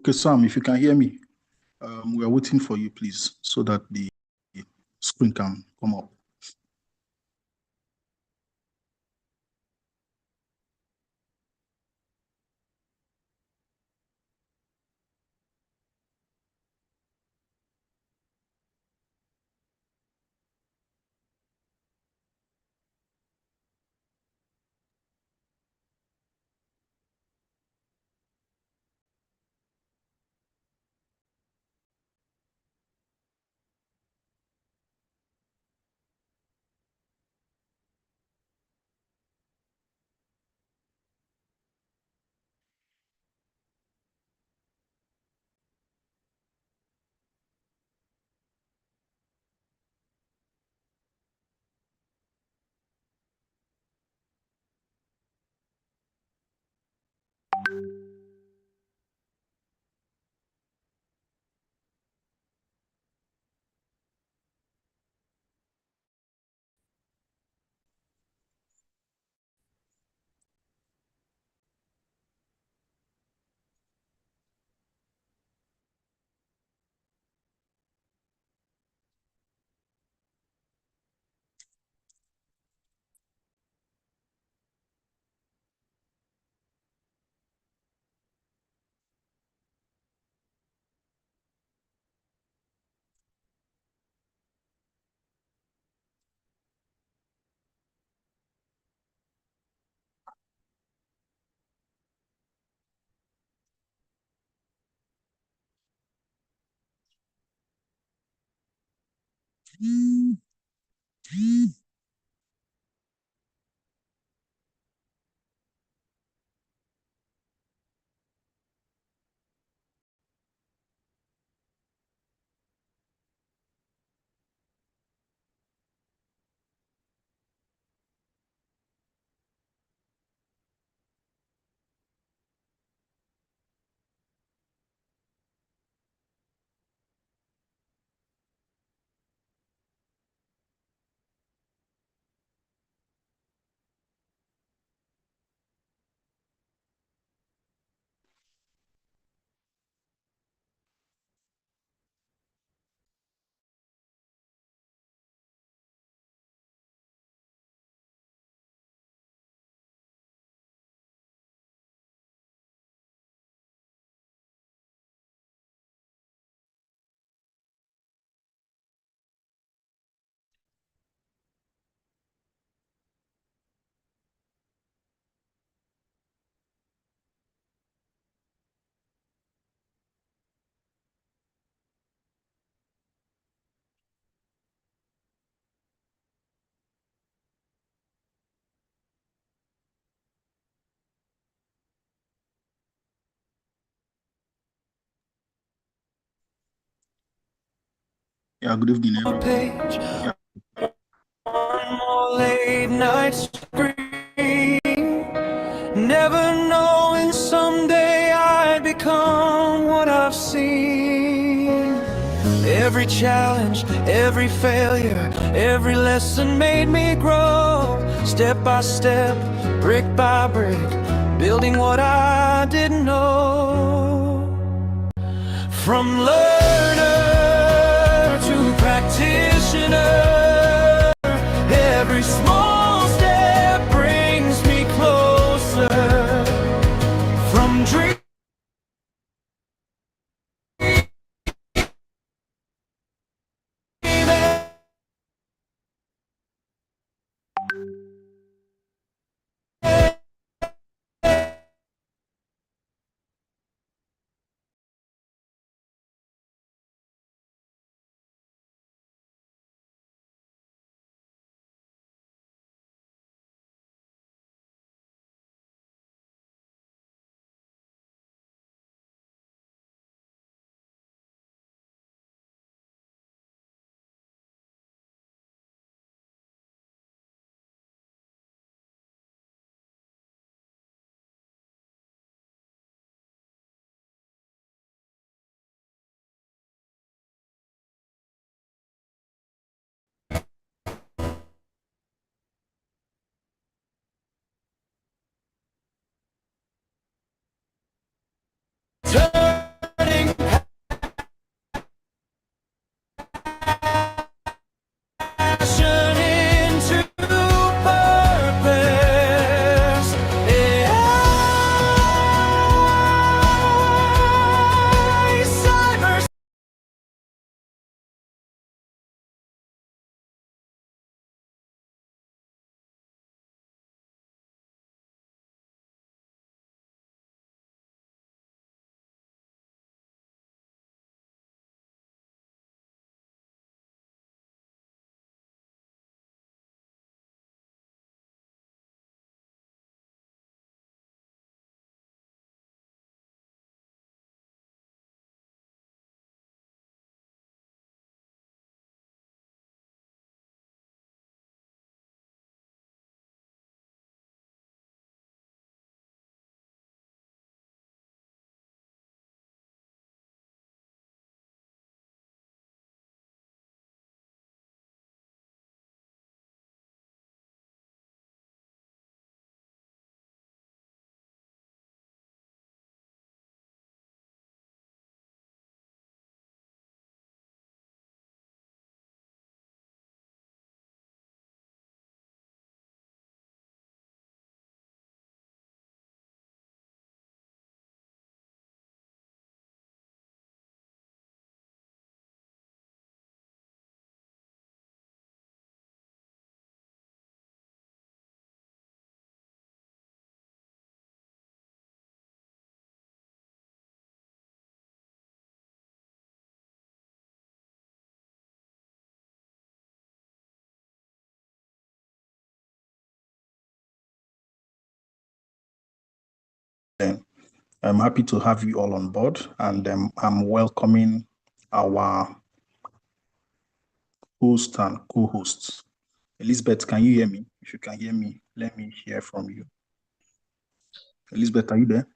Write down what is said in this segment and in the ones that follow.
Okay, Sam, if you can hear me, we are waiting for you, please, so that the screen can come up. Yeah, good evening, everyone. Yeah. One more late night scream, never knowing someday I'd become what I've seen. Every challenge, every failure, every lesson made me grow. Step by step, brick by brick, building what I didn't know. From learner to practitioner, every small step brings me closer. From dream I'm happy to have you all on board, and I'm welcoming our host and co-hosts. Elizabeth, can you hear me? If you can hear me, let me hear from you. Elizabeth, are you there?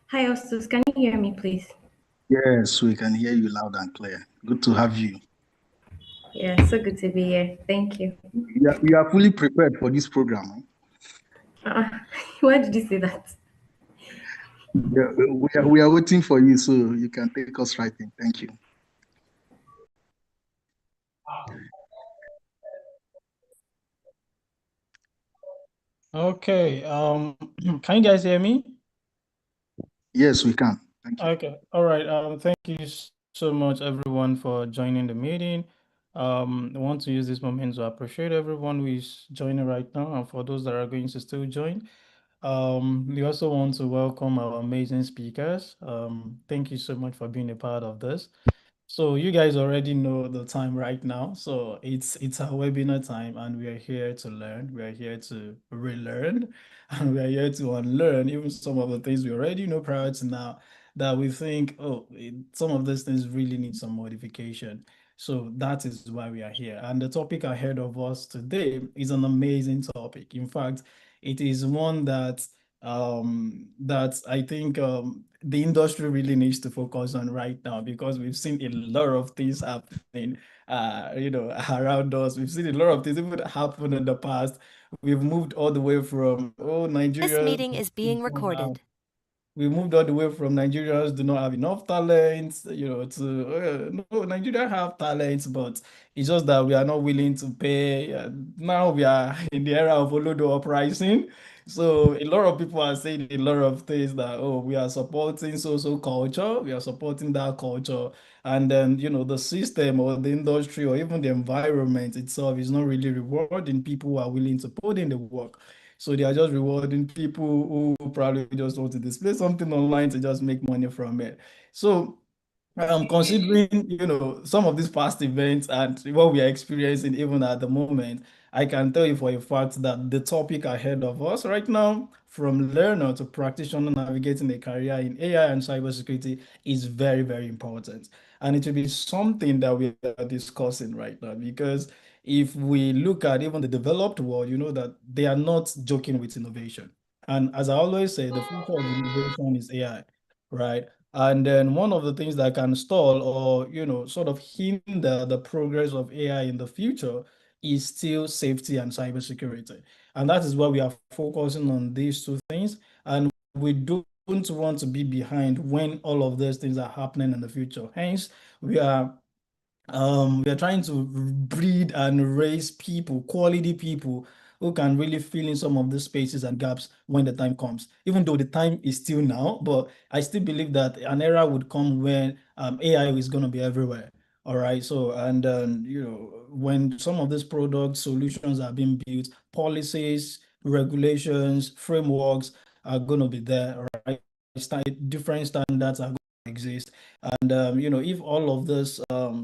Hi, Ostus. Can you hear me, please? Yes, we can hear you loud and clear. Good to have you. Yeah, so good to be here. Thank you. You are fully prepared for this program. Why did you say that? Yeah, we are waiting for you, so you can take us right in. Thank you. Okay. Can you guys hear me? Yes, we can. Thank you. Okay. All right. Thank you so much, everyone, for joining the meeting. I want to use this moment to appreciate everyone who is joining right now, and for those that are going to still join. We also want to welcome our amazing speakers. Thank you so much for being a part of this. So you guys already know the time right now. So it's our webinar time, and we are here to learn. We are here to relearn, and we are here to unlearn even some of the things we already know prior to now that we think, oh, some of these things really need some modification. So that is why we are here. And the topic ahead of us today is an amazing topic. In fact, it is one that I think the industry really needs to focus on right now, because we've seen a lot of things happening around us. We've seen a lot of things even happen in the past. We've moved all the way from Nigeria. This meeting is being recorded. We moved all the way from Nigerians do not have enough talents, to no, Nigeria have talents, but it's just that we are not willing to pay. Now we are in the era of Olodo uprising. So a lot of people are saying a lot of things that, oh, we are supporting so culture, we are supporting that culture. And then, the system or the industry or even the environment itself is not really rewarding people who are willing to put in the work. So they are just rewarding people who probably just want to display something online to just make money from it. So considering, some of these past events and what we are experiencing even at the moment, I can tell you for a fact that the topic ahead of us right now, from learner to practitioner navigating a career in AI and cybersecurity, is very, very important. And it will be something that we are discussing right now, because if we look at even the developed world, you know that they are not joking with innovation. And as I always say, the future of innovation is AI, right? And then one of the things that can stall or, sort of hinder the progress of AI in the future is still safety and cybersecurity. And that is why we are focusing on these two things. And we don't want to be behind when all of those things are happening in the future. Hence, we are trying to breed and raise people, quality people, who can really fill in some of the spaces and gaps when the time comes. Even though the time is still now, but I still believe that an era would come when AI is going to be everywhere. All right. So, and when some of these product solutions are being built, policies, regulations, frameworks are going to be there. All right. Different standards are going to exist. And if all of those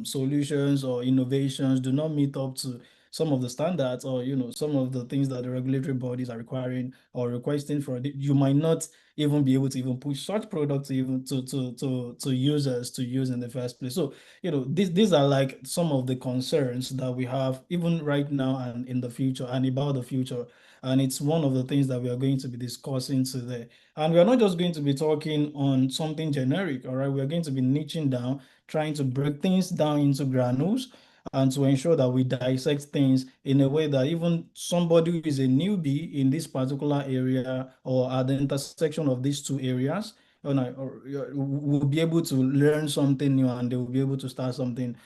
solutions or innovations do not meet up to some of the standards, or some of the things that the regulatory bodies are requiring or requesting for it, you might not even be able to even push such products even to users to use in the first place. So these are like some of the concerns that we have even right now and in the future and about the future. And it's one of the things that we are going to be discussing today. And we are not just going to be talking on something generic, all right? We are going to be niching down, trying to break things down into granules, and to ensure that we dissect things in a way that even somebody who is a newbie in this particular area or at the intersection of these two areas, will be able to learn something new, and they will be able to start something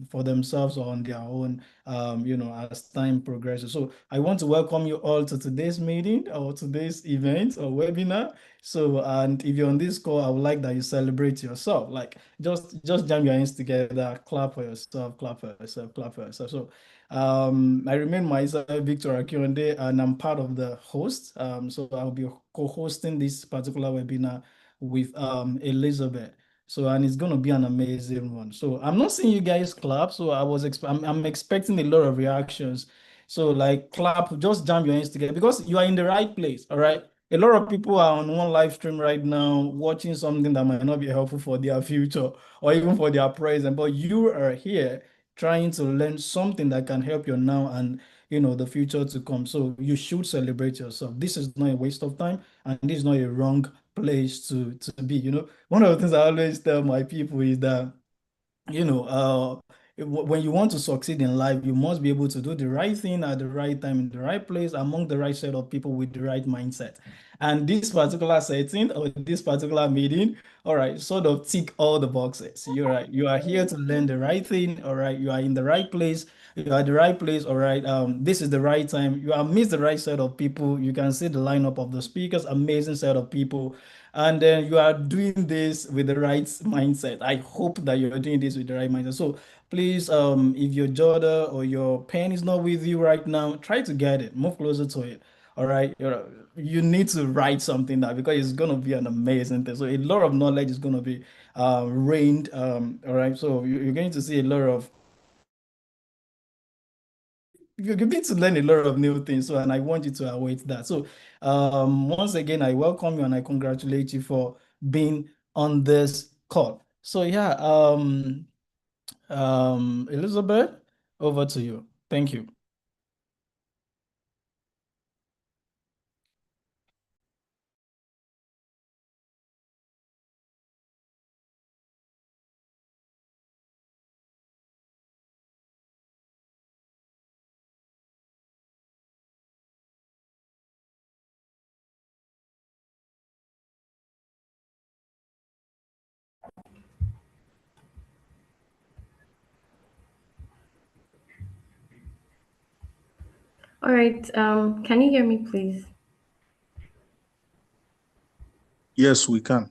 for themselves or on their own, as time progresses. So I want to welcome you all to today's meeting or today's event or webinar. So, and if you're on this call, I would like that you celebrate yourself. Like just jam your hands together, clap for yourself, clap for yourself, clap for yourself. So I remain myself, Victor Akinode, and I'm part of the host. So I'll be co-hosting this particular webinar with Elizabeth. So, and it's going to be an amazing one. So I'm not seeing you guys clap. So I'm expecting a lot of reactions. So like clap, just jam your hands together because you are in the right place. All right. A lot of people are on one live stream right now watching something that might not be helpful for their future or even for their present, but you are here trying to learn something that can help you now and the future to come. So you should celebrate yourself. This is not a waste of time, and this is not a wrong place to be. One of the things I always tell my people is that when you want to succeed in life, you must be able to do the right thing at the right time in the right place among the right set of people with the right mindset. And this particular setting or this particular meeting, all right, sort of tick all the boxes. You're right. You are here to learn the right thing. All right. You are in the right place. You are at the right place. All right. This is the right time. You are amidst the right set of people. You can see the lineup of the speakers, amazing set of people. And then you are doing this with the right mindset. I hope that you're doing this with the right mindset. So please, if your jotter or your pen is not with you right now, try to get it. Move closer to it. All right. You need to write something down because it's going to be an amazing thing. So a lot of knowledge is going to be rained. All right. So you're going to see a lot of you're going to learn a lot of new things. So, and I want you to await that. So, once again, I welcome you and I congratulate you for being on this call. So, yeah, Elizabeth, over to you. Thank you. All right. Can you hear me, please? Yes, we can.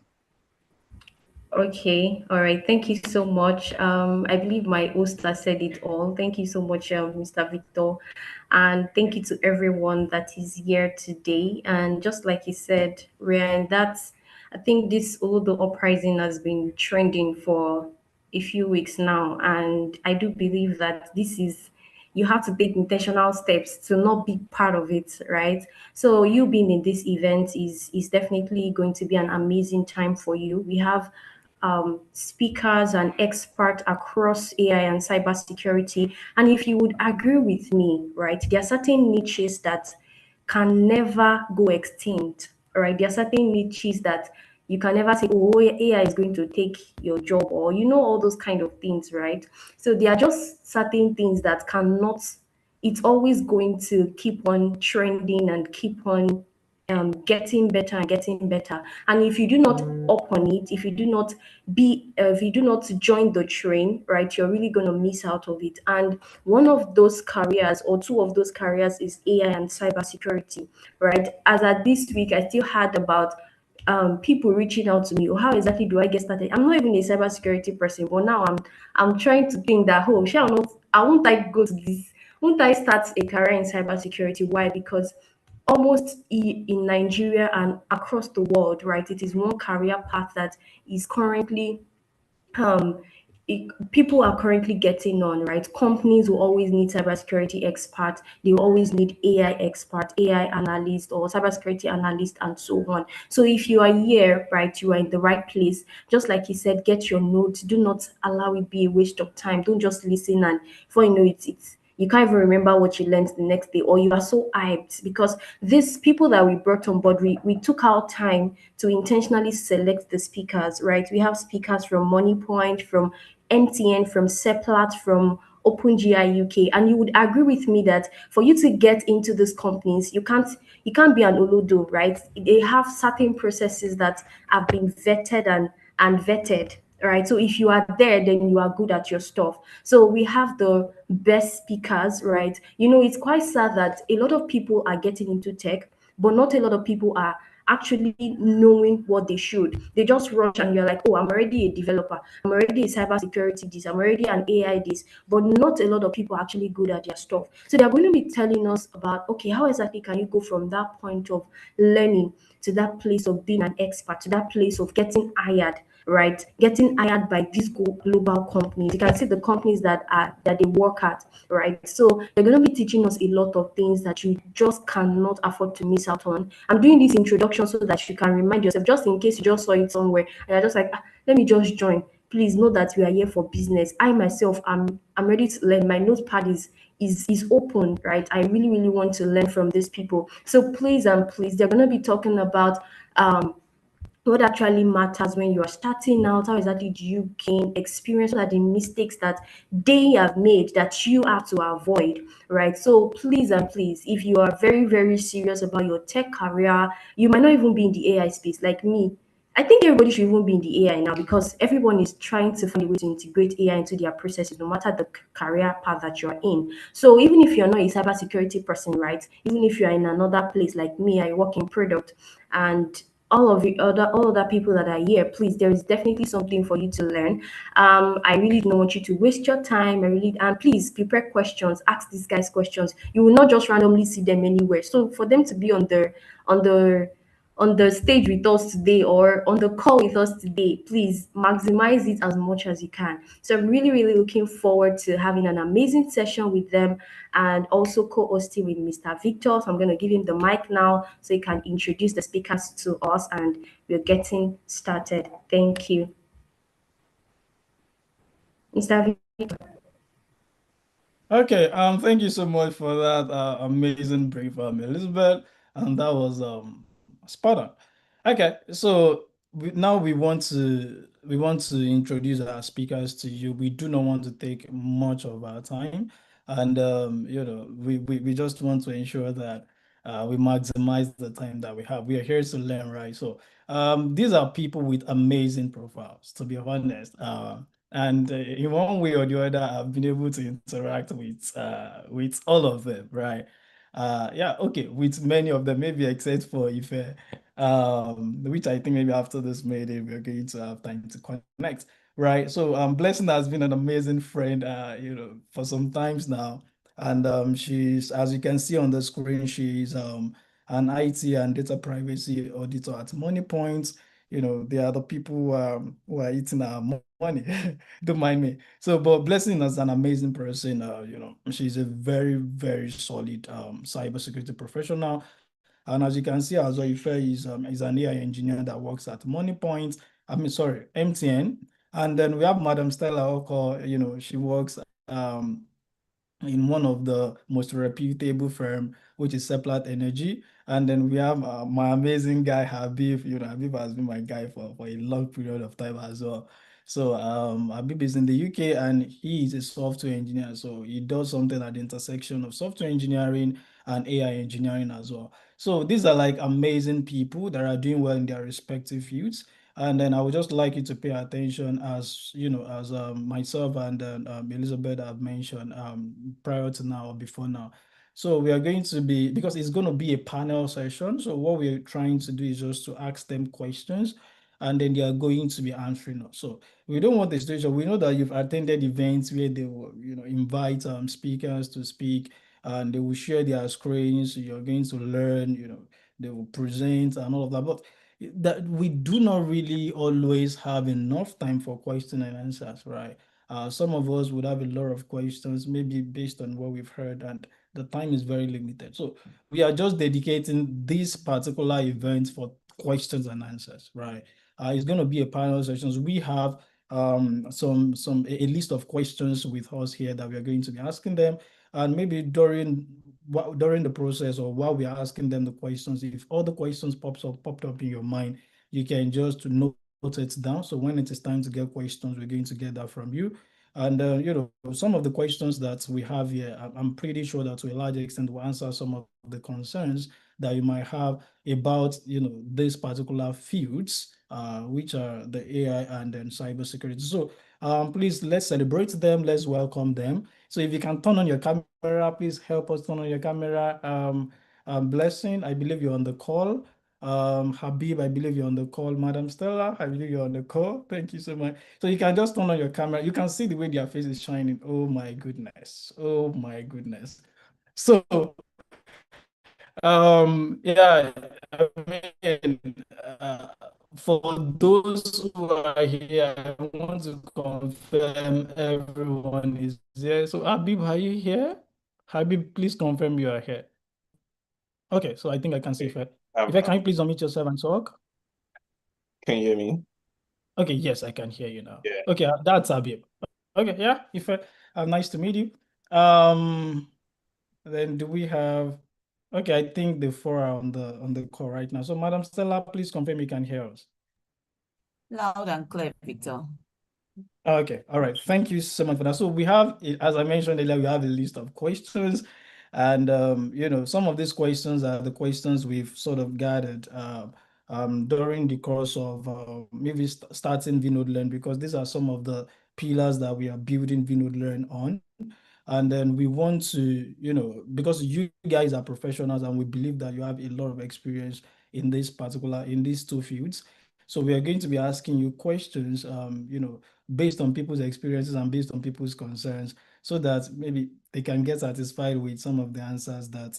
Okay, all right. Thank you so much. I believe my host has said it all. Thank you so much, Mr. Victor. And thank you to everyone that is here today. And just like he said, Ryan, I think this all the uprising has been trending for a few weeks now. And I do believe that you have to take intentional steps to not be part of it, right? So you being in this event is definitely going to be an amazing time for you. We have speakers and experts across AI and cybersecurity. And if you would agree with me, right, there are certain niches that can never go extinct, right? There are certain niches that you can never say, oh, AI is going to take your job, or all those kind of things, right? So there are just certain things that cannot, it's always going to keep on trending and keep on getting better and getting better. And if you do not up on it, if you do not join the train, right, you're really going to miss out of it. And one of those careers or two of those careers is AI and cybersecurity, right? As at this week, I still had about people reaching out to me. Oh, how exactly do I get started? I'm not even a cybersecurity person, but now I'm trying to think that, oh, shall not, I won't I go to this? Won't I start a career in cybersecurity? Why? Because almost in Nigeria and across the world, right? It is one career path that is currently um people are currently getting on, right? Companies will always need cybersecurity experts, they will always need AI expert, AI analyst, or cybersecurity analyst, and so on. So if you are here, right, you are in the right place. Just like he said, get your notes, do not allow it be a waste of time. Don't just listen and before you know it, you can't even remember what you learned the next day, or you are so hyped because these people that we brought on board, we took our time to intentionally select the speakers, right? We have speakers from Moniepoint, from MTN, from Seplat, from OpenGI UK, and you would agree with me that for you to get into these companies, you can't be an olodo, right? They have certain processes that have been vetted and vetted, right? So if you are there, then you are good at your stuff. So we have the best speakers, right? It's quite sad that a lot of people are getting into tech, but not a lot of people are actually knowing what they should. They just rush and you're like, oh, I'm already a developer. I'm already a cybersecurity this. I'm already an AI this. But not a lot of people are actually good at their stuff. So they're going to be telling us about, okay, how exactly can you go from that point of learning to that place of being an expert, to that place of getting hired, right? Getting hired by these global companies. You can see the companies that they work at, right? So they're going to be teaching us a lot of things that you just cannot afford to miss out on. I'm doing this introduction so that you can remind yourself, just in case you just saw it somewhere and you're just like, let me just join. Please know that we are here for business. I myself, I'm ready to learn. My notepad is open, right? I really, really want to learn from these people. So please and please, they're gonna be talking about what actually matters when you are starting out. How exactly do you gain experience? What are the mistakes that they have made that you have to avoid, right? So please and please, if you are very, very serious about your tech career, you might not even be in the AI space like me. I think everybody should even be in the AI now, because everyone is trying to find a way to integrate AI into their processes, no matter the career path that you're in. So even if you're not a cybersecurity person, right? Even if you're in another place like me, I work in product, and all other people that are here, please, there is definitely something for you to learn. I really don't want you to waste your time. And please prepare questions, ask these guys questions. You will not just randomly see them anywhere. So for them to be on the on the stage with us today or on the call with us today, please maximize it as much as you can. So I'm really, really looking forward to having an amazing session with them, and also co-hosting with Mr. Victor. So I'm going to give him the mic now so he can introduce the speakers to us, and we're getting started. Thank you. Mr. Victor. Okay, thank you so much for that amazing brief, Elizabeth, and that was spot on. Okay, so now we want to introduce our speakers to you. We do not want to take much of our time, and we just want to ensure that we maximize the time that we have. We are here to learn, right? So these are people with amazing profiles, to be honest. And in one way or the other, I've been able to interact with all of them, right? Yeah, okay, with many of them, maybe except for Ife, which I think maybe after this meeting we're going to have time to connect, right? So Blessing has been an amazing friend, for some times now, and she's, as you can see on the screen, she's an IT and data privacy auditor at Moniepoint. They are the people who are eating our money. Don't mind me. So, but Blessing is an amazing person. She's a very, very solid cybersecurity professional. And as you can see, as well, Ife is an AI engineer that works at Moniepoint. I mean, sorry, MTN. And then we have Madam Stella Okoh. She works in one of the most reputable firm, which is Seplat Energy. And then we have my amazing guy Habib. Habib has been my guy for a long period of time as well. So Habib is in the UK and he is a software engineer. So he does something at the intersection of software engineering and AI engineering as well. So these are like amazing people that are doing well in their respective fields. And then I would just like you to pay attention, as as myself and Elizabeth have mentioned prior to now or before now. So we are going to be, because it's going to be a panel session. So what we're trying to do is just to ask them questions, and then they are going to be answering us. So we don't want the situation. We know that you've attended events where they will, invite speakers to speak, and they will share their screens. You're going to learn, they will present and all of that. But that we do not really always have enough time for question and answers, right? Some of us would have a lot of questions, maybe based on what we've heard, and the time is very limited. So we are just dedicating this particular event for questions and answers, right? It's going to be a panel sessions. We have a list of questions with us here that we are going to be asking them, and maybe during the process or while we are asking them the questions, if all the questions popped up in your mind, you can just note it down. So when it is time to get questions, we're going to get that from you. And some of the questions that we have here, I'm pretty sure that to a large extent will answer some of the concerns that you might have about these particular fields, which are the AI and then cybersecurity. So please, let's celebrate them. Let's welcome them. So if you can turn on your camera, please help us turn on your camera. Blessing, I believe you're on the call. Habib, I believe you're on the call. Madam Stella, I believe you're on the call. Thank you so much. So you can just turn on your camera. You can see the way their face is shining. Oh my goodness. Oh my goodness. So yeah, I mean, For those who are here, I want to confirm everyone is there. So Habib, are you here? Habib, please confirm you are here. Okay, so I think I can see Ife. Ife, can you please unmute yourself and talk? Can you hear me? Okay, yes, I can hear you now. Yeah. Okay, that's Habib. Okay, yeah, Ife, nice to meet you. Then do we have? Okay, I think the four are on the call right now. So, Madam Stella, please confirm you can hear us. Loud and clear, Victor. Okay, all right. Thank you so much for that. So we have, as I mentioned earlier, we have a list of questions, and some of these questions are the questions we've sort of gathered during the course of maybe starting Vinode Learn, because these are some of the pillars that we are building Vinode Learn on. And then we want to, because you guys are professionals and we believe that you have a lot of experience in these two fields. So we are going to be asking you questions, based on people's experiences and based on people's concerns, so that maybe they can get satisfied with some of the answers that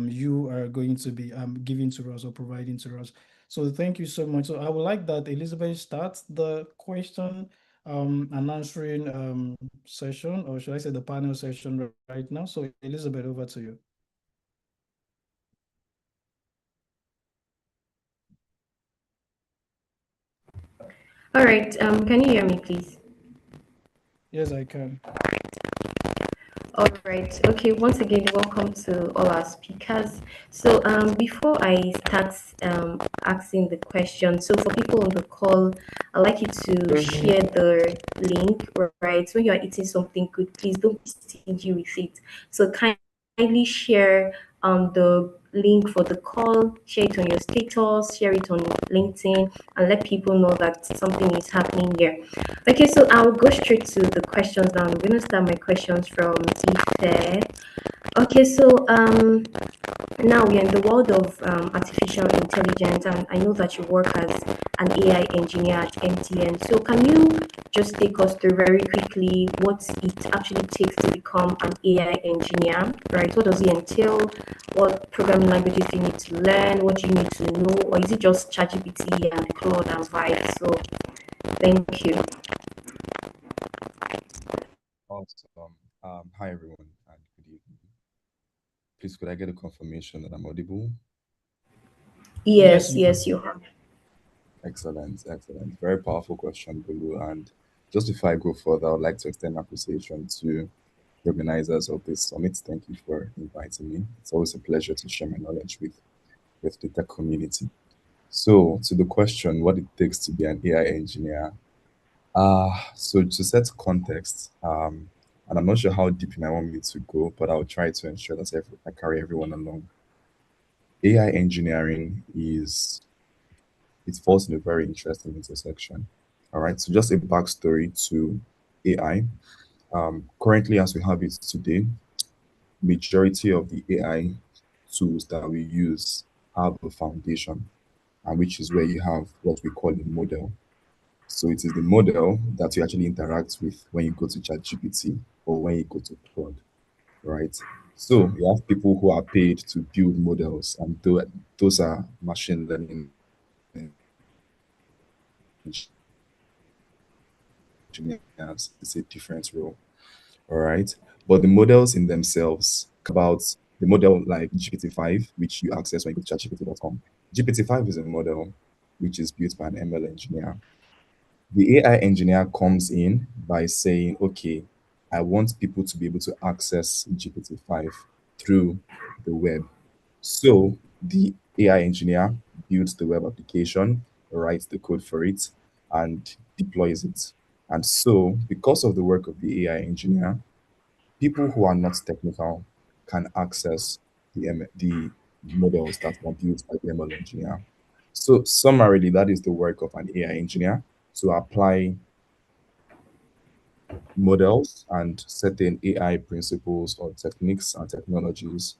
you are going to be giving to us or providing to us. So thank you so much. So I would like that Elizabeth starts the question and answering session, or should I say the panel session right now. So Elizabeth, over to you. All right. Can you hear me, please? Yes, I can. All right. Okay. Once again, welcome to all our speakers. So, before I start asking the question, so for people on the call, I'd like you to share the link. Right. When you are eating something good, please don't be stingy with it. So, kindly share the link for the call, share it on your status, share it on LinkedIn, and let people know that something is happening here. Okay, so I'll go straight to the questions now. I'm going to start my questions from Ife. Okay, so now we're in the world of artificial intelligence, and I know that you work as an AI engineer at MTN. So can you just take us through very quickly what it actually takes to become an AI engineer, right? What does it entail? What programming languages do you need to learn? What do you need to know? Or is it just ChatGPT and Claude and Vibe? So thank you. Awesome. Hi everyone, and good evening. Please, could I get a confirmation that I'm audible? Yes, yes, you have. Excellent. Very powerful question, Bulu. And just before I go further, I would like to extend my appreciation to the organizers of this summit. Thank you for inviting me. It's always a pleasure to share my knowledge with the tech community. So, to the question, what it takes to be an AI engineer. So to set context, and I'm not sure how deep you might want me to go, but I'll try to ensure that I carry everyone along. AI engineering it falls in a very interesting intersection. All right, so just a backstory to AI. Currently, as we have it today, majority of the AI tools that we use have a foundation, and which is where you have what we call a model. So it is the model that you actually interact with when you go to ChatGPT or when you go to Claude, right? So you have people who are paid to build models, and those are machine learning engineers. It's a different role, all right? But the models in themselves, about the model like GPT-5, which you access when you go to ChatGPT.com. GPT-5 is a model which is built by an ML engineer. The AI engineer comes in by saying, okay, I want people to be able to access GPT-5 through the web. So the AI engineer builds the web application, writes the code for it, and deploys it. And so, because of the work of the AI engineer, people who are not technical can access the models that are built by the ML engineer. So summarily, that is the work of an AI engineer to apply models and certain AI principles or techniques and technologies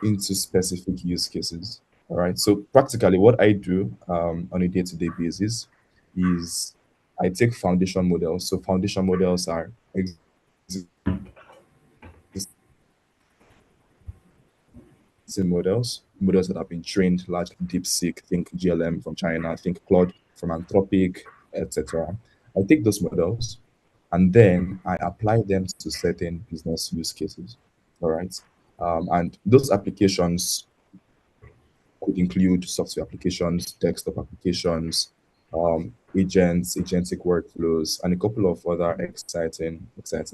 into specific use cases. All right. So practically, what I do on a day-to-day basis is I take foundation models. So foundation models are existing, models that have been trained largely DeepSeek, think GLM from China, think Claude from Anthropic, etc. I take those models and then I apply them to certain business use cases. All right. And those applications could include software applications, desktop applications, agents, agentic workflows, and a couple of other exciting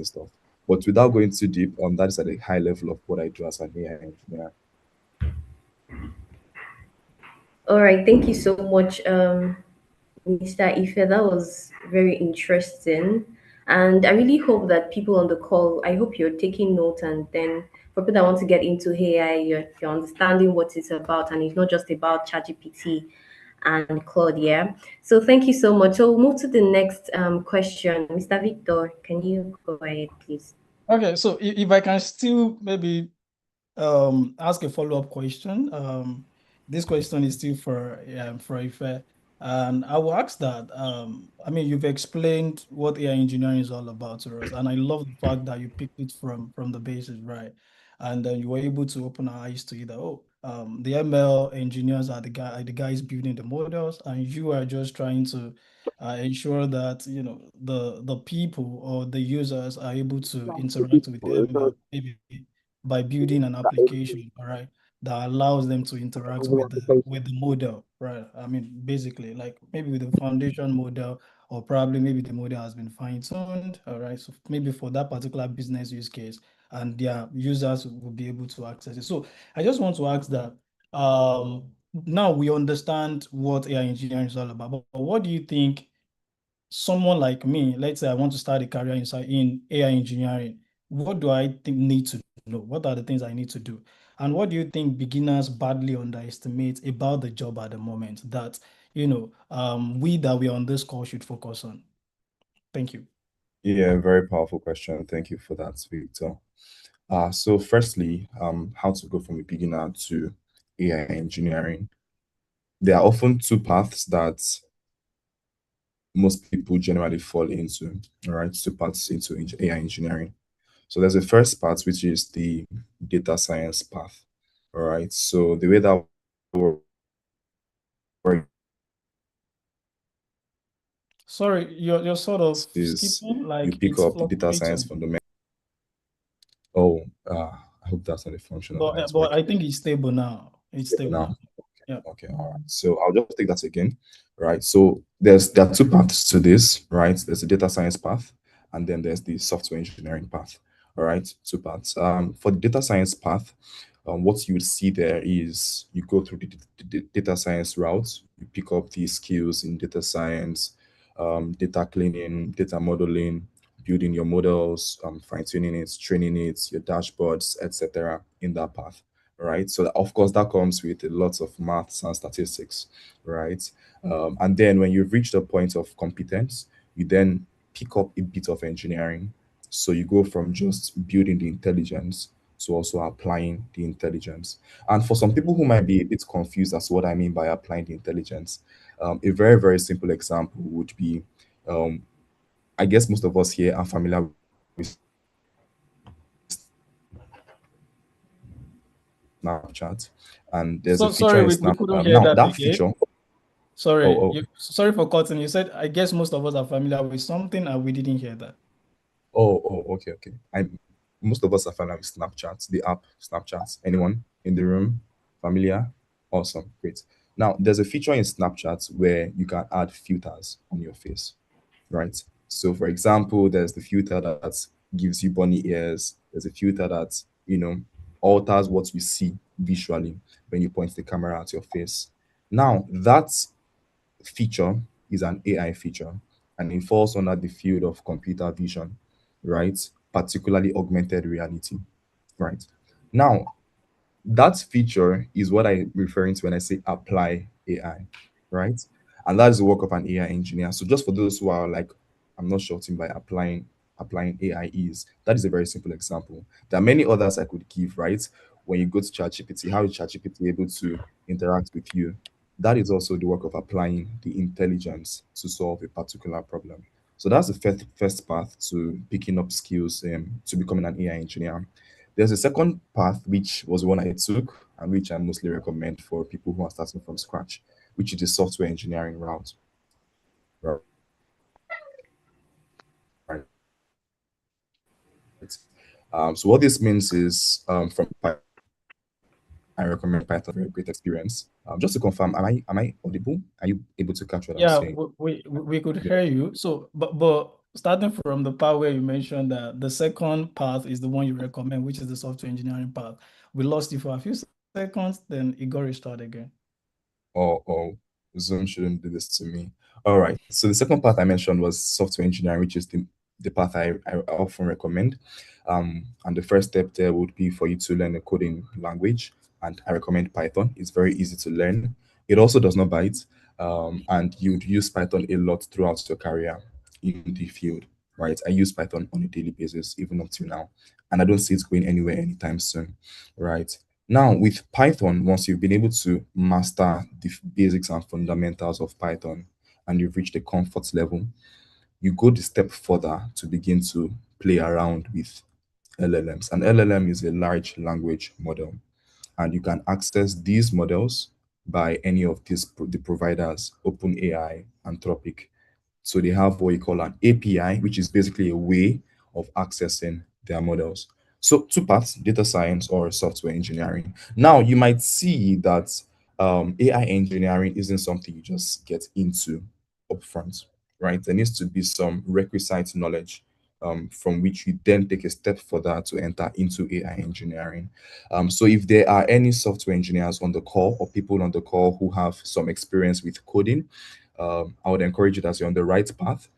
stuff. But without going too deep, that is at a high level of what I do as an AI engineer. All right, thank you so much, Mr. Ife. That was very interesting. And I really hope that people on the call, I hope you're taking note. And then for people that want to get into AI, you're understanding what it's about. And it's not just about ChatGPT and Claude, yeah? So thank you so much. So we'll move to the next question. Mr. Victor, can you go ahead, please? Okay, so if I can still maybe ask a follow-up question. This question is still for Ife. And I will ask that. I mean, you've explained what AI engineering is all about to us, and I love the fact that you picked it from the basis, right? And then you were able to open our eyes to either, the ML engineers are the guys building the models, and you are just trying to ensure that the people or the users are able to interact with the ML, maybe by building an application, all right, that allows them to interact with the model, right? I mean, basically, like maybe with the foundation model, or probably maybe the model has been fine-tuned, all right. So maybe for that particular business use case, and their users will be able to access it. So I just want to ask that. Now we understand what AI engineering is all about, but what do you think someone like me, let's say I want to start a career in AI engineering, what do I think need to know? What are the things I need to do? And what do you think beginners badly underestimate about the job at the moment that, we on this call should focus on? Thank you. Yeah, very powerful question. Thank you for that, Victor. So firstly, how to go from a beginner to AI engineering. There are often two paths that most people generally fall into, all right? Two paths into AI engineering. So there's a first part, which is the data science path, all right? So the way that works Sorry, you're sort of is skipping, you like pick it's up the data science fluctuating. fundamental. Oh, I hope that's not a function of the But network. I think it's stable now. It's stable Now, now. Yeah. okay, all right. So I'll just take that again, right? So there are two paths to this, right? There's the data science path, and then there's the software engineering path. All right, two paths. For the data science path, what you would see there is you go through the data science route, you pick up the skills in data science, data cleaning, data modeling, building your models, fine-tuning it, training it, your dashboards, etc. in that path, right? So of course that comes with a lot of maths and statistics, right? And then when you've reached a point of competence, you then pick up a bit of engineering. So you go from just building the intelligence to also applying the intelligence. And for some people who might be a bit confused as to what I mean by applying the intelligence, a very, very simple example would be, I guess most of us here are familiar with Snapchat, and there's a So feature sorry, in we Snap. couldn't hear Now that that again. feature, Sorry, oh, sorry for cutting. You said, I guess most of us are familiar with something and we didn't hear that. okay. Most of us are familiar with Snapchat, the app Snapchat. Anyone in the room familiar? Awesome, great. Now, there's a feature in Snapchat where you can add filters on your face, right? So, for example, there's the filter that gives you bunny ears. There's a filter that, alters what you see visually when you point the camera at your face. Now, that feature is an AI feature and it falls under the field of computer vision, right? Particularly augmented reality, right? Now, that feature is what I'm referring to when I say apply AI, right? And that is the work of an AI engineer. So just for those who are like, I'm not sure what by applying AI is, that is a very simple example. There are many others I could give, right? When you go to ChatGPT, how is ChatGPT able to interact with you? That is also the work of applying the intelligence to solve a particular problem. So that's the first path to picking up skills to becoming an AI engineer. There's a second path, which was one I took and which I mostly recommend for people who are starting from scratch, which is the software engineering route. Right. So what this means is, from I recommend Python, very great experience. Just to confirm, am I audible? Are you able to catch what I'm Yeah, saying? we could Yeah. hear you. So, but starting from the part where you mentioned that the second path is the one you recommend, which is the software engineering path. We lost you for a few seconds, then it got restored again. Or Zoom shouldn't do this to me. All right. So the second path I mentioned was software engineering, which is the path I often recommend. And the first step there would be for you to learn a coding language, and I recommend Python. It's very easy to learn. It also does not bite, and you'd use Python a lot throughout your career in the field, right? I use Python on a daily basis, even up to now, and I don't see it going anywhere anytime soon, right? Now, with Python, once you've been able to master the basics and fundamentals of Python and you've reached a comfort level, you go the step further to begin to play around with LLMs. An LLM is a large language model, and you can access these models by any of the providers, OpenAI, Anthropic. So they have what you call an API, which is basically a way of accessing their models. So two paths, data science or software engineering. Now you might see that AI engineering isn't something you just get into upfront, right? There needs to be some requisite knowledge, from which you then take a step further to enter into AI engineering. So if there are any software engineers on the call or people on the call who have some experience with coding, I would encourage you that you're on the right path,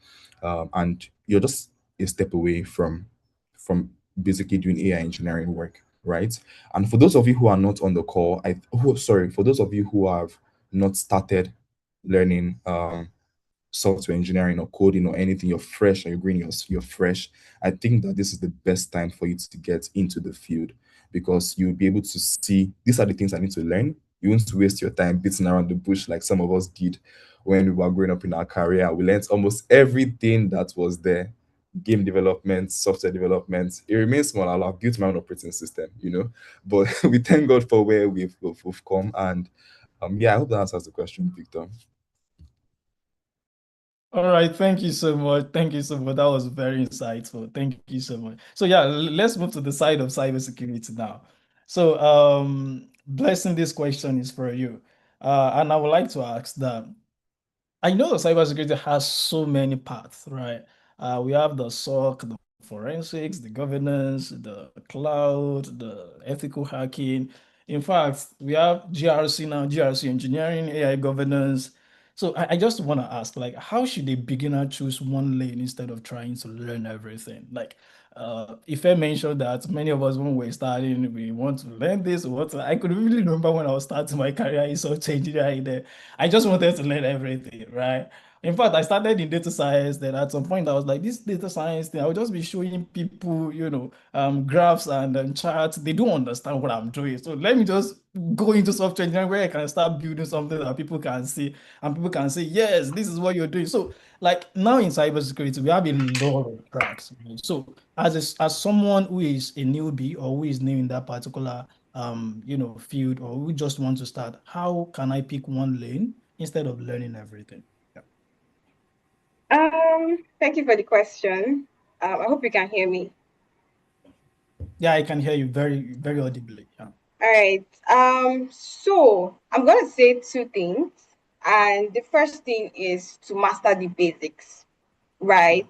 and you're just a step away from basically doing AI engineering work, right? And for those of you who are not on the call, for those of you who have not started learning software engineering or coding or anything, you're fresh or you're green, you're fresh, I think that this is the best time for you to get into the field, because you'll be able to see these are the things I need to learn. You won't waste your time beating around the bush like some of us did when we were growing up in our career. We learned almost everything that was there: game development, software development. It remains small. I'll have built my own operating system, but we thank God for where we've come. And yeah, I hope that answers the question, Victor. All right, thank you so much. Thank you so much. That was very insightful. Thank you so much. So yeah, let's move to the side of cybersecurity now. So Blessing, this question is for you. And I would like to ask that I know that cybersecurity has so many paths, right? We have the SOC, the forensics, the governance, the cloud, the ethical hacking. In fact, we have GRC now, GRC engineering, AI governance. So I just want to ask, like, how should a beginner choose one lane instead of trying to learn everything? Like, Ife mentioned that many of us, when we're starting, we want to learn this. I could really remember when I was starting my career in software engineering there. I just wanted to learn everything, right? In fact, I started in data science. Then at some point, I was like, this data science thing, I would just be showing people, graphs and charts. They don't understand what I'm doing. So let me just go into software engineering where I can start building something that people can see and people can say, yes, this is what you're doing. So, like now in cybersecurity, we have a lot of tracks. Right? So, as someone who is a newbie or who is new in that particular field, or who just want to start, how can I pick one lane instead of learning everything? Thank you for the question. I hope you can hear me. Yeah, I can hear you very, very audibly. Yeah. All right. So I'm gonna say two things, and the first thing is to master the basics, right?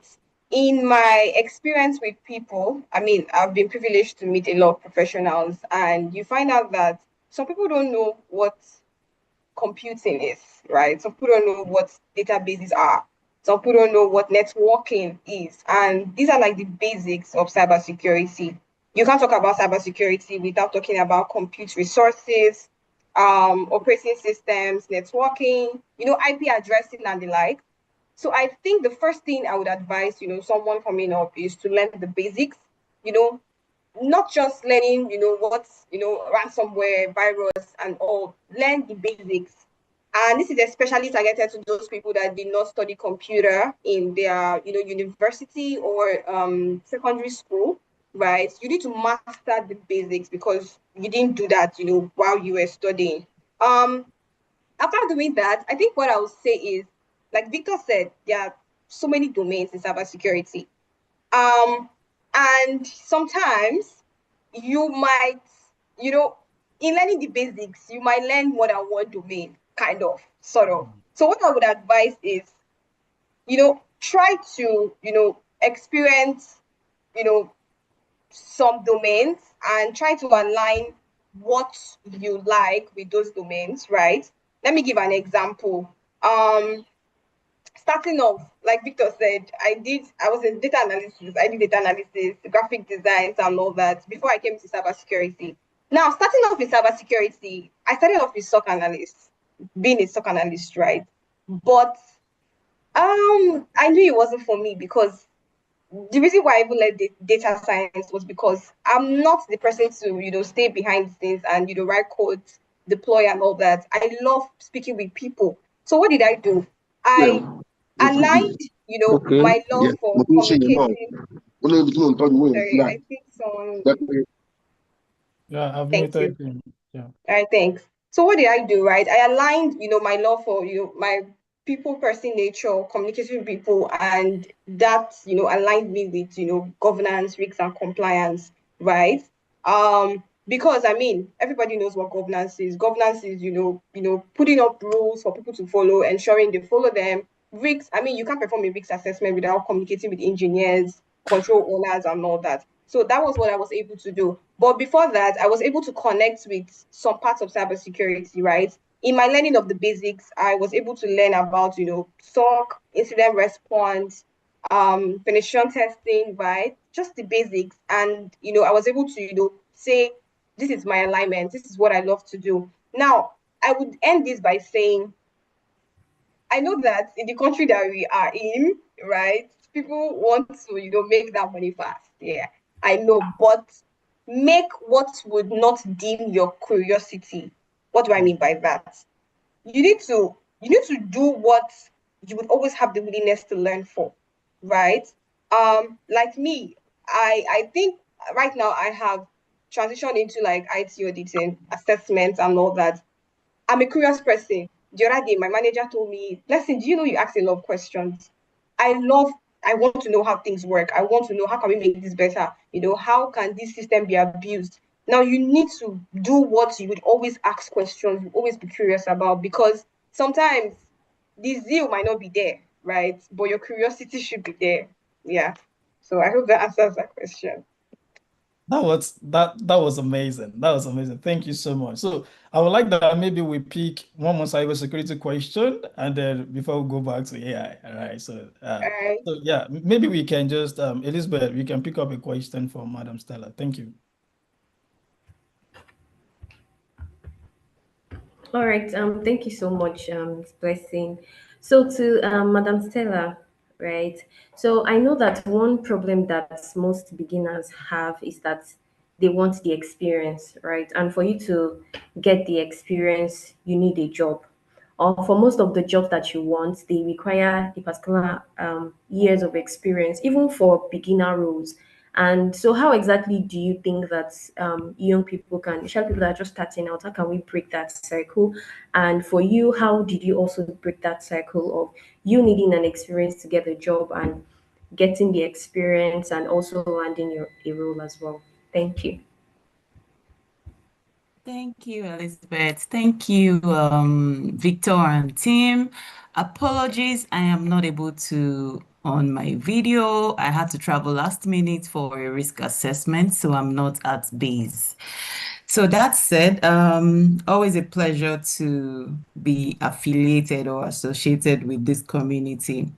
In my experience with people, I mean, I've been privileged to meet a lot of professionals, and you find out that some people don't know what computing is, right? Some people don't know what databases are. Some people don't know what networking is. And these are like the basics of cybersecurity. You can't talk about cybersecurity without talking about compute resources, operating systems, networking, IP addressing and the like. So I think the first thing I would advise, someone coming up is to learn the basics, you know, not just learning, what's, ransomware, virus, and all. Learn the basics. And this is especially targeted to those people that did not study computer in their, university or secondary school. right? You need to master the basics because you didn't do that, while you were studying. After doing that, I think what I would say is, like Victor said, there are so many domains in cybersecurity. And sometimes you might, in learning the basics, you might learn more than one domain, kind of, sort of. So what I would advise is, try to, experience, some domains and try to align what you like with those domains, right? Let me give an example. Starting off, like Victor said, I was a data analyst. I did data analysis, graphic designs, and all that before I came to cybersecurity. Now, starting off with cybersecurity, I started off with SOC analyst, being a SOC analyst, right? But I knew it wasn't for me because the reason why I even led data science was because I'm not the person to, stay behind the scenes and, write codes, deploy and all that. I love speaking with people. So what did I do? I aligned, Okay. my Yeah. love for communicating. Sorry, I think someone. Yeah, I've Thank you. muted him. Yeah. All right, thanks. So what did I do, right? I aligned, my love for my people person nature, communication with people, and that, aligned me with, governance, risks, and compliance, right? Because I mean, everybody knows what governance is. Governance is, putting up rules for people to follow, ensuring they follow them. Risks, I mean, you can't perform a risk assessment without communicating with engineers, control owners, and all that. So that was what I was able to do. But before that, I was able to connect with some parts of cybersecurity, right? In my learning of the basics, I was able to learn about, SOC, incident response, penetration testing, right? Just the basics. And, I was able to, say, this is my alignment. This is what I love to do. Now, I would end this by saying, I know that in the country that we are in, right, people want to, make that money fast. Yeah, I know, but make what would not dim your curiosity. What do I mean by that? You need to do what you would always have the willingness to learn for, right? Like me, I think right now I have transitioned into like IT auditing, assessments, and all that. I'm a curious person. The other day, my manager told me, Listen, do you know you ask a lot of questions? I want to know how things work. I want to know how can we make this better? How can this system be abused? Now you need to do what you would always ask questions, you always be curious about, because sometimes the zeal might not be there, right? But your curiosity should be there. Yeah. So I hope that answers that question. That was amazing. That was amazing. Thank you so much. So I would like that maybe we pick one more cybersecurity question and then before we go back to AI. All right. So All right. so yeah, maybe we can just Elizabeth, we can pick up a question from Madam Stella. Thank you. All right. Thank you so much, Ms. Blessing. So to Madam Stella, right? So I know that one problem that most beginners have is that they want the experience, right? And for you to get the experience, you need a job. Or for most of the jobs that you want, they require a particular years of experience, even for beginner roles. And so, how exactly do you think that young people can, especially people that are just starting out, how can we break that cycle? And for you, how did you also break that cycle of you needing an experience to get a job and getting the experience and also landing your a role as well? Thank you. Thank you, Elizabeth. Thank you, Victor and team. Apologies, I am not able to on my video. I had to travel last minute for a risk assessment, so I'm not at base. So that said, always a pleasure to be affiliated or associated with this community.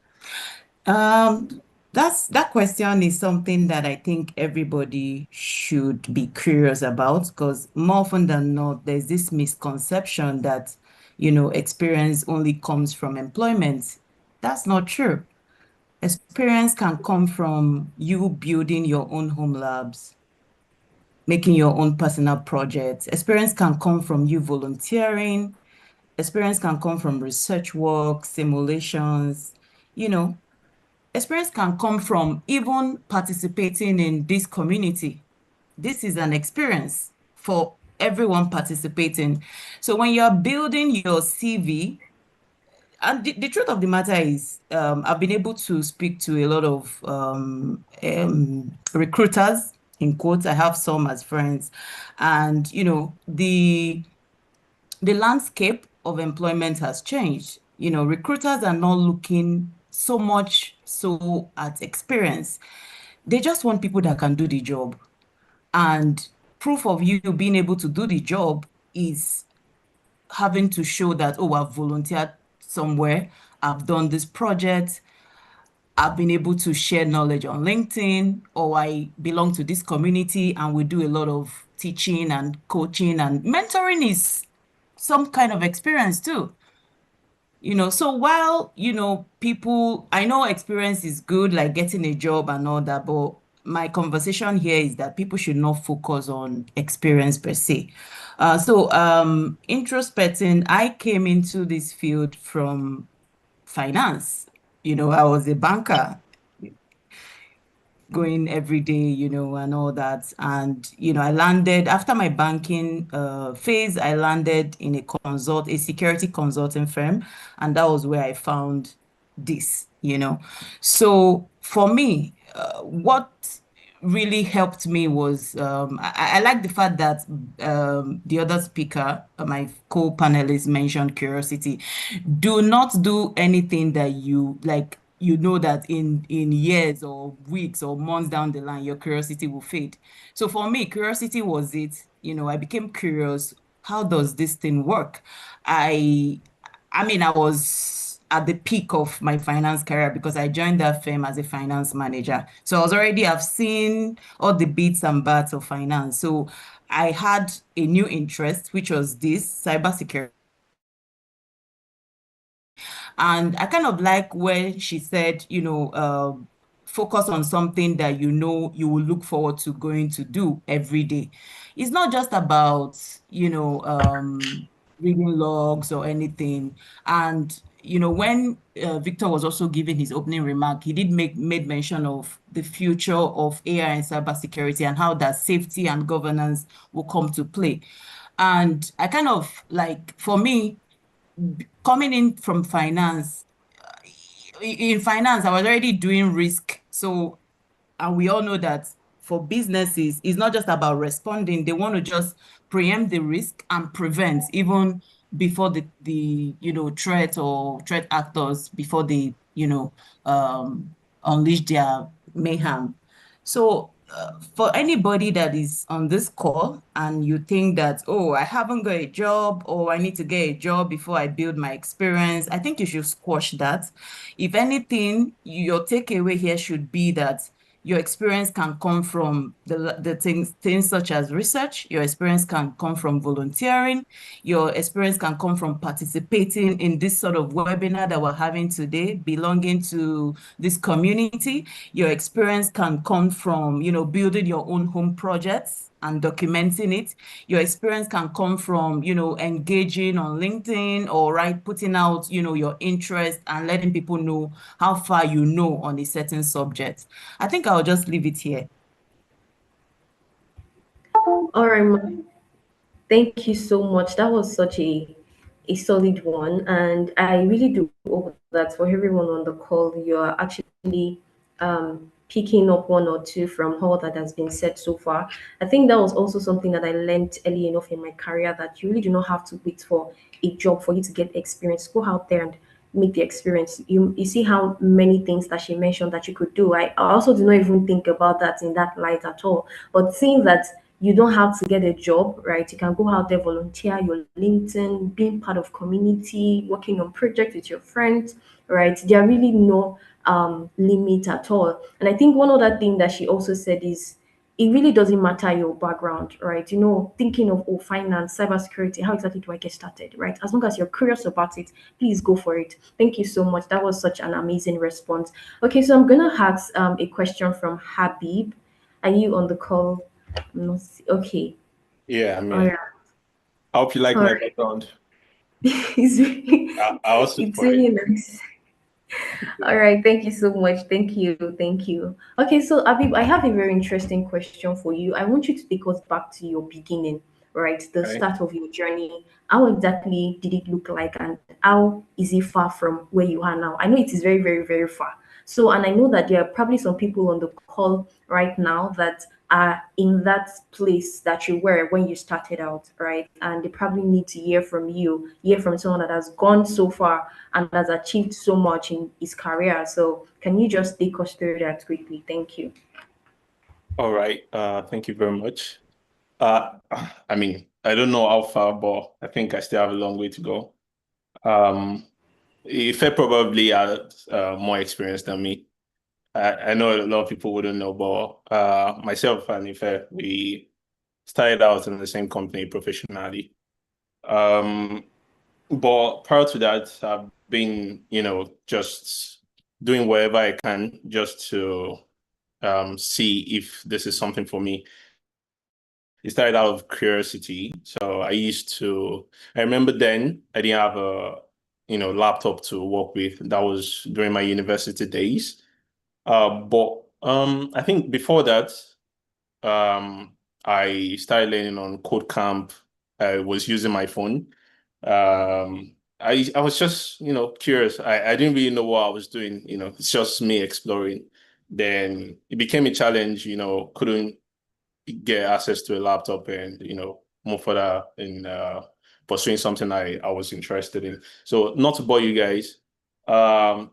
That question is something that I think everybody should be curious about, because more often than not, there's this misconception that, experience only comes from employment. That's not true. Experience can come from you building your own home labs, making your own personal projects. Experience can come from you volunteering. Experience can come from research work, simulations, you know, experience can come from even participating in this community. This is an experience for everyone participating. So when you're building your CV, and the truth of the matter is, I've been able to speak to a lot of recruiters, in quotes. I have some as friends, and the landscape of employment has changed. Recruiters are not looking so much so at experience. They just want people that can do the job. And proof of you being able to do the job is having to show that, oh, I've volunteered somewhere, I've done this project, I've been able to share knowledge on LinkedIn, or I belong to this community and we do a lot of teaching and coaching, and mentoring is some kind of experience too. So while, people, I know experience is good, like getting a job and all that, but my conversation here is that people should not focus on experience per se. So introspecting, I came into this field from finance. I was a banker, going every day, and all that. And, I landed after my banking phase, I landed in a security consulting firm. And that was where I found this. So for me, what really helped me was I like the fact that the other speaker, my co-panelist, mentioned curiosity. Do not do anything that you like, that in years or weeks or months down the line, your curiosity will fade. So for me, curiosity was it. I became curious. How does this thing work? I mean, I was at the peak of my finance career because I joined that firm as a finance manager. So I've seen all the bits and bats of finance. So I had a new interest, which was this cybersecurity. And I kind of like when she said, focus on something that you will look forward to going to do every day. It's not just about, reading logs or anything. And, when Victor was also giving his opening remark, he did made mention of the future of AI and cybersecurity and how that safety and governance will come to play. And I kind of like, for me, coming in from finance, in finance, I was already doing risk. So, and we all know that for businesses, it's not just about responding. They want to just preempt the risk and prevent even before the threat or threat actors, before they, unleash their mayhem. So for anybody that is on this call and you think that, oh, I haven't got a job, or I need to get a job before I build my experience, I think you should squash that. If anything, your takeaway here should be that your experience can come from the things such as research. Your experience can come from volunteering. Your experience can come from participating in this sort of webinar that we're having today, belonging to this community. Your experience can come from, building your own home projects and documenting it. Your experience can come from, engaging on LinkedIn, or putting out, your interest and letting people know how far you know on a certain subject. I think I'll just leave it here. All right, thank you so much. That was such a solid one, and I really do hope that for everyone on the call, you are actually picking up one or two from all that has been said so far. I think that was also something that I learned early enough in my career, that you really do not have to wait for a job for you to get experience. Go out there and make the experience. You see how many things that she mentioned that you could do. I also did not even think about that in that light at all. But seeing that you don't have to get a job, right? You can go out there, volunteer, your LinkedIn, being part of community, working on projects with your friends, right? There are really no limit at all. And I think one other thing that she also said is, it really doesn't matter your background, right? Thinking of, oh, finance, cybersecurity, how exactly do I get started, right? As long as you're curious about it, please go for it. Thank you so much. That was such an amazing response. Okay, so I'm gonna ask a question from Habib. Are you on the call? Okay. Yeah, I'm All here. right. I hope you like All my right. background. it's really, I also it's for it. really nice. All right, thank you so much. Thank you. Thank you. Okay, so Abib, I have a very interesting question for you. I want you to take us back to your beginning, right? The Okay. start of your journey. How exactly did it look like, and how is it far from where you are now? I know it is very, very, very far. So, and I know that there are probably some people on the call right now that are in that place that you were when you started out, right? And they probably need to hear from you, hear from someone that has gone so far and has achieved so much in his career. So, can you just take us through that quickly? Thank you. All right. Thank you very much. I mean, I don't know how far, but I think I still have a long way to go. Um, Ife probably had more experience than me. I know a lot of people wouldn't know, but myself and Ife, we started out in the same company professionally. Um, but prior to that, I've been, just doing whatever I can just to see if this is something for me. It started out of curiosity. So I remember then I didn't have a, laptop to work with. That was during my university days. But I think before that, I started learning on Code Camp. I was using my phone. I was just, curious. I didn't really know what I was doing, it's just me exploring. Then it became a challenge, couldn't get access to a laptop and, move further in pursuing something I was interested in. So not to bore you guys, um,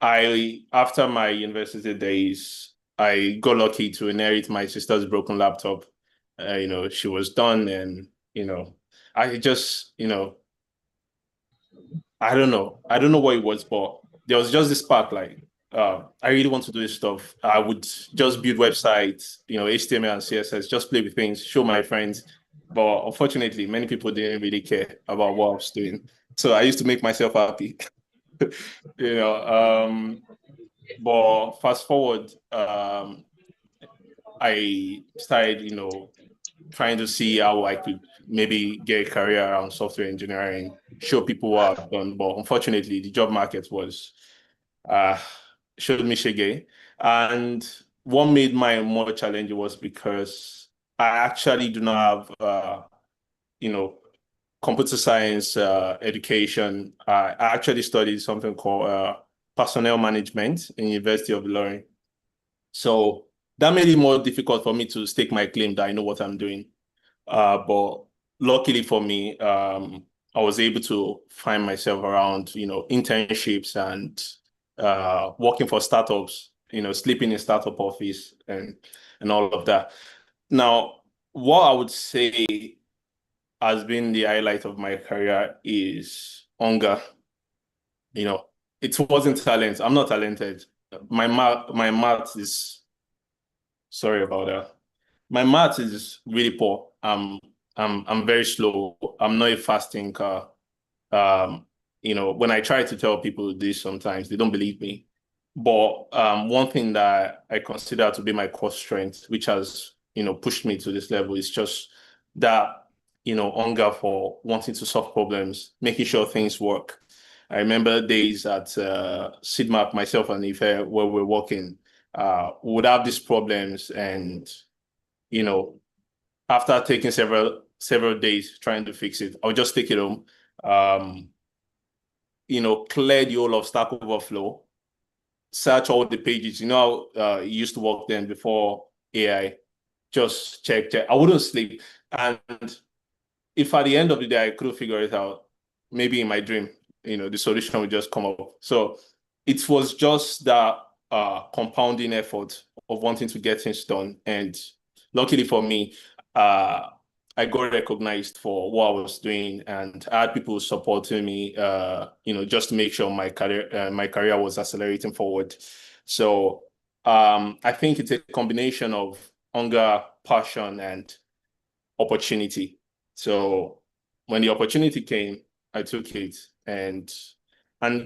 after my university days, I got lucky to inherit my sister's broken laptop. She was done, and I just, I don't know. I don't know what it was, but there was just this spark. Like, I really want to do this stuff. I would just build websites, HTML and CSS, just play with things, show my friends. But unfortunately, many people didn't really care about what I was doing. So I used to make myself happy. you know, but fast forward, I started, trying to see how I could maybe get a career around software engineering, show people what I've done. But unfortunately, the job market was uh, showed me shege. And what made mine more challenging was because I actually do not have, you know, computer science education. I actually studied something called personnel management in University of Ilorin. So that made it more difficult for me to stake my claim that I know what I'm doing. But luckily for me, I was able to find myself around, internships and working for startups, sleeping in startup office and all of that. Now, what I would say has been the highlight of my career is hunger. You know, it wasn't talent. I'm not talented. My math is sorry about that. My math is really poor. I'm very slow. I'm not a fast thinker. Um, when I try to tell people this sometimes they don't believe me. But one thing that I consider to be my core strength, which has, pushed me to this level is just that, hunger for wanting to solve problems, making sure things work. I remember days at Sidmark, myself and Ife, where we're working, we would have these problems and, you know, after taking several days trying to fix it, I'll just take it home. Um, clear the whole of Stack Overflow, search all the pages. You know how it used to work then before AI. Just check. I wouldn't sleep. And if at the end of the day I couldn't figure it out, maybe in my dream, the solution would just come up. So it was just that compounding effort of wanting to get things done. And luckily for me, uh, I got recognized for what I was doing, and I had people supporting me, just to make sure my career was accelerating forward. So I think it's a combination of hunger, passion, and opportunity. So when the opportunity came, I took it, and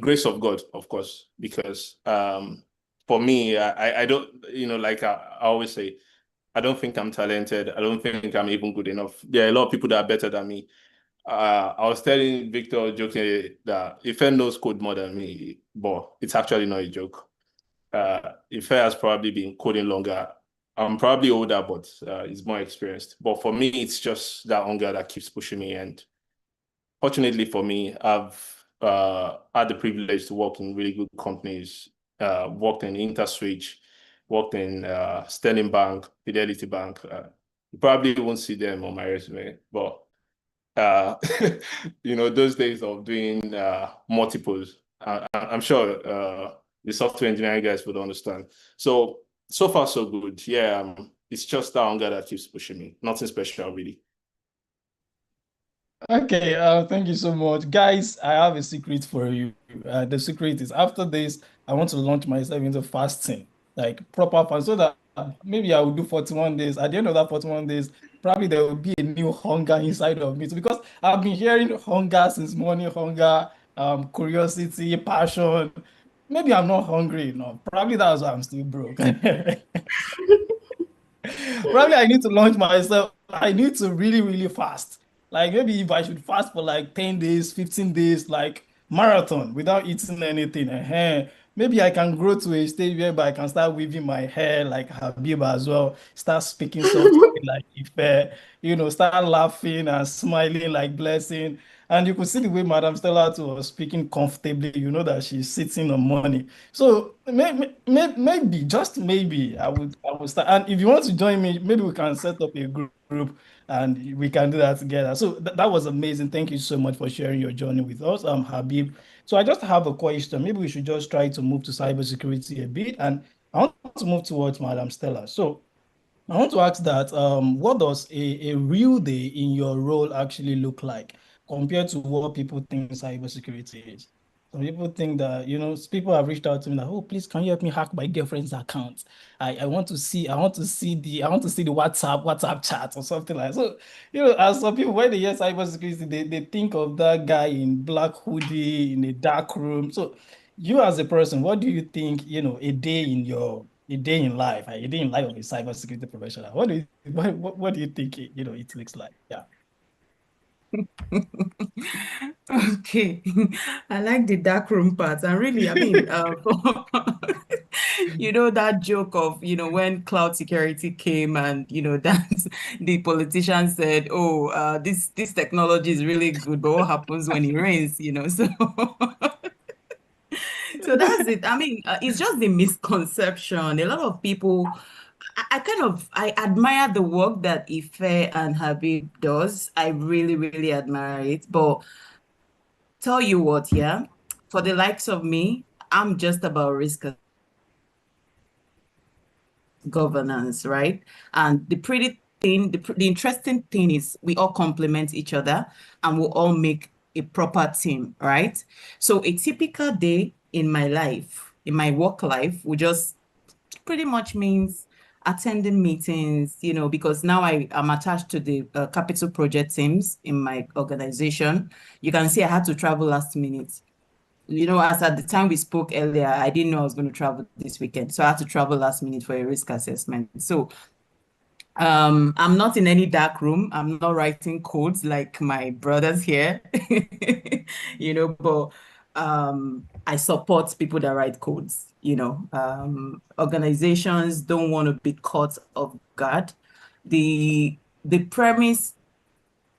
grace of God, of course, because for me, I don't, like I always say, I don't think I'm talented. I don't think I'm even good enough. There are a lot of people that are better than me. I was telling Victor jokingly that Ife knows code more than me, but it's actually not a joke. Ife has probably been coding longer. I'm probably older, but he's more experienced. But for me, it's just that hunger that keeps pushing me. And fortunately for me, I've had the privilege to work in really good companies, worked in InterSwitch, worked in Sterling Bank, Fidelity Bank. You probably won't see them on my resume, but those days of doing multiples, I'm sure the software engineering guys would understand. So far, so good. Yeah, it's just that hunger that keeps pushing me. Nothing special, really. Okay, thank you so much. Guys, I have a secret for you. The secret is after this, I want to launch myself into fasting, like proper fast, so that maybe I will do 41 days. At the end of that 41 days, probably there will be a new hunger inside of me. So because I've been hearing hunger since morning, hunger, curiosity, passion. Maybe I'm not hungry enough. Probably that's why I'm still broke. Probably I need to launch myself. I need to really, really fast. Like maybe if I should fast for like 10 days, 15 days, like marathon without eating anything. Maybe I can grow to a stage whereby I can start weaving my hair like Habib as well, start speaking softly like Ife, start laughing and smiling like Blessing. And you could see the way Madam Stella too was speaking comfortably, that she's sitting on money. So maybe, just maybe, I would start. And if you want to join me, maybe we can set up a group and we can do that together. So that was amazing. Thank you so much for sharing your journey with us, Habib. So I just have a question. Maybe we should just try to move to cybersecurity a bit, and I want to move towards Madam Stella. So I want to ask that what does a real day in your role actually look like compared to what people think cybersecurity is? Some people think that, people have reached out to me that, oh, please, can you help me hack my girlfriend's account? I want to see, I want to see the WhatsApp chat or something like that. So, as some people, when they hear cybersecurity, they think of that guy in black hoodie in a dark room. So you as a person, what do you think, a day in life of a cybersecurity professional? What do you think it looks like? Yeah. Okay, I like the dark room part. And really, I mean, that joke of, when cloud security came and, that the politicians said, oh, this technology is really good, but what happens when it rains, So, so that's it. I mean, it's just the misconception. A lot of people, I admire the work that Ife and Habib does. I really, really admire it. But tell you what, yeah, for the likes of me, I'm just about risk governance, right? And the interesting thing is we all complement each other and we'll all make a proper team, right? So a typical day in my life, in my work life, will just pretty much means attending meetings, because now I am attached to the capital project teams in my organization. You can see I had to travel last minute. As at the time we spoke earlier, I didn't know I was going to travel this weekend. So I had to travel last minute for a risk assessment. So I'm not in any dark room. I'm not writing codes like my brothers here, but I support people that write codes. Organizations don't want to be caught off guard. The premise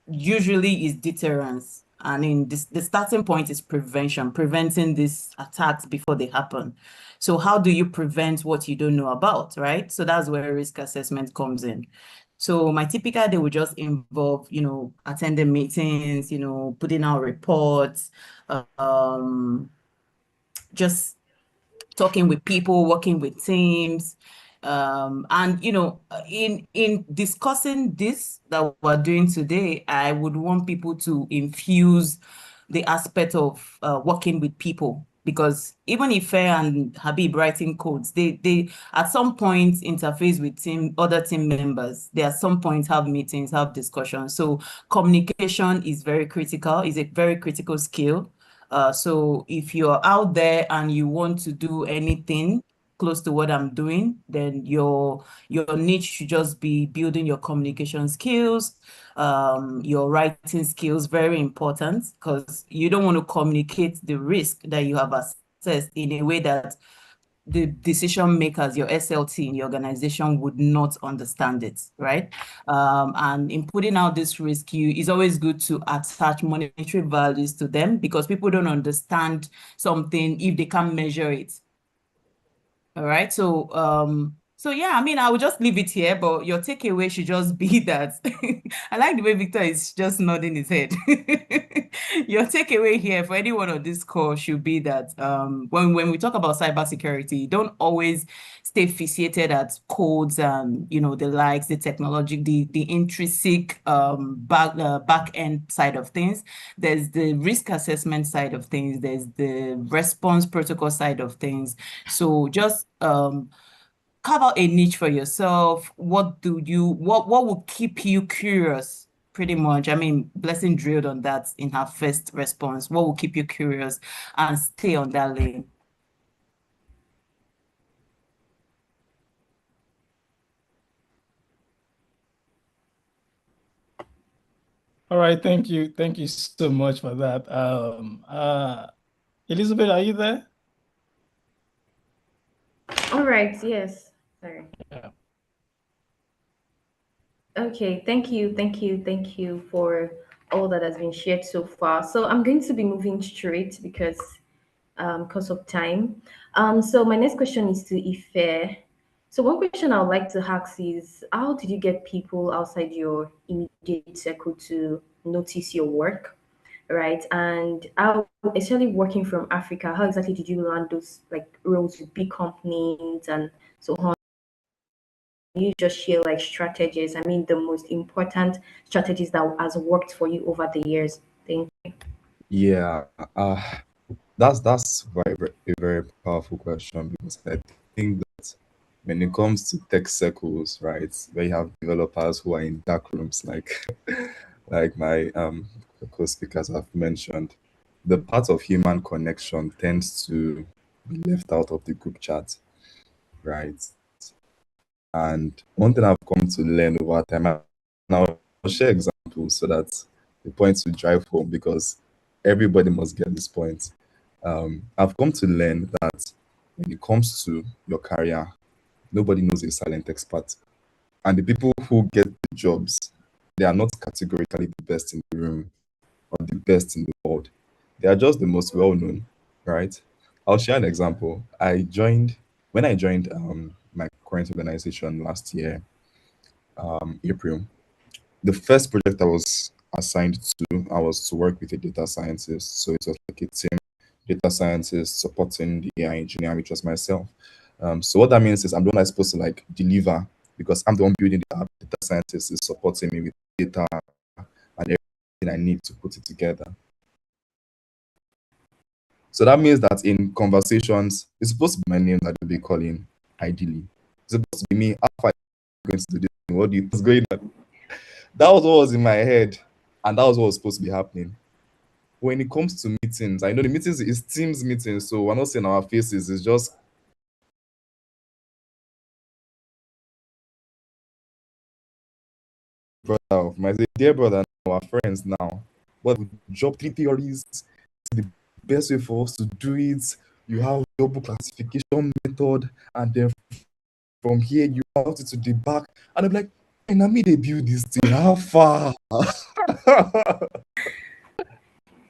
usually is deterrence. And the starting point is preventing these attacks before they happen. So how do you prevent what you don't know about, right? So that's where risk assessment comes in. So my typical day would just involve, attending meetings, putting out reports, just talking with people, working with teams. And in discussing this that we're doing today, I would want people to infuse the aspect of working with people, because even if and Habib writing codes, they at some point interface with other team members. They at some point have meetings, have discussions. So communication is very critical, is a very critical skill. So if you're out there and you want to do anything, close to what I'm doing, then your niche should just be building your communication skills, your writing skills, very important, because you don't want to communicate the risk that you have assessed in a way that the decision makers, your SLT in your organization would not understand it, right? And in putting out this risk, it's always good to attach monetary values to them, because people don't understand something if they can't measure it. All right. So yeah, I mean, I will just leave it here, but your takeaway should just be that I like the way Victor is just nodding his head. Your takeaway here for anyone on this call should be that when we talk about cybersecurity, don't always stay fixated at codes and the likes, the technology, the intrinsic back end side of things. There's the risk assessment side of things. There's the response protocol side of things. So just carve out a niche for yourself. What will keep you curious? Pretty much. I mean, Blessing drilled on that in her first response. What will keep you curious and stay on that lane? All right, thank you. Thank you so much for that. Elizabeth, are you there? All right, yes. Sorry. Yeah. Okay, thank you for all that has been shared so far. So I'm going to be moving straight because of time. So my next question is to Ife. So one question I would like to ask is, how did you get people outside your immediate circle to notice your work, right? And how, especially working from Africa, how exactly did you land those like roles with big companies and so on? You just share like strategies. I mean, the most important strategies that has worked for you over the years. Thank you. Yeah, that's a very powerful question, because I think that when it comes to tech circles, right, where you have developers who are in dark rooms, like like my co-speakers have mentioned, the part of human connection tends to be left out of the group chat, right? And one thing I've come to learn over time, and I'll share examples so that the points will drive home, because everybody must get this point. I've come to learn that when it comes to your career, nobody knows a silent expert. And the people who get the jobs, they are not categorically the best in the room or the best in the world. They are just the most well known, right? I'll share an example. When I joined my current organization last year, April, the first project I was assigned to, I was to work with a data scientist. So it was like a team data scientist supporting the AI engineer, which was myself. So what that means is I'm the one that's supposed to like deliver, because I'm the one building the app. Data scientist is supporting me with data and everything I need to put it together. So that means that in conversations, it's supposed to be my name that they'll be calling, ideally. It's supposed to be me. How far are you going to do this? What do you what's going on? That was what was in my head, and that was what was supposed to be happening. When it comes to meetings, I know the meetings is Teams meetings, so we're not seeing our faces. It's just brother of my dear brother, our friends now. But job three theories, the best way for us to do it. You have double classification method, and then from here you route it to the back. And I'm like, and I made they build this thing. How far?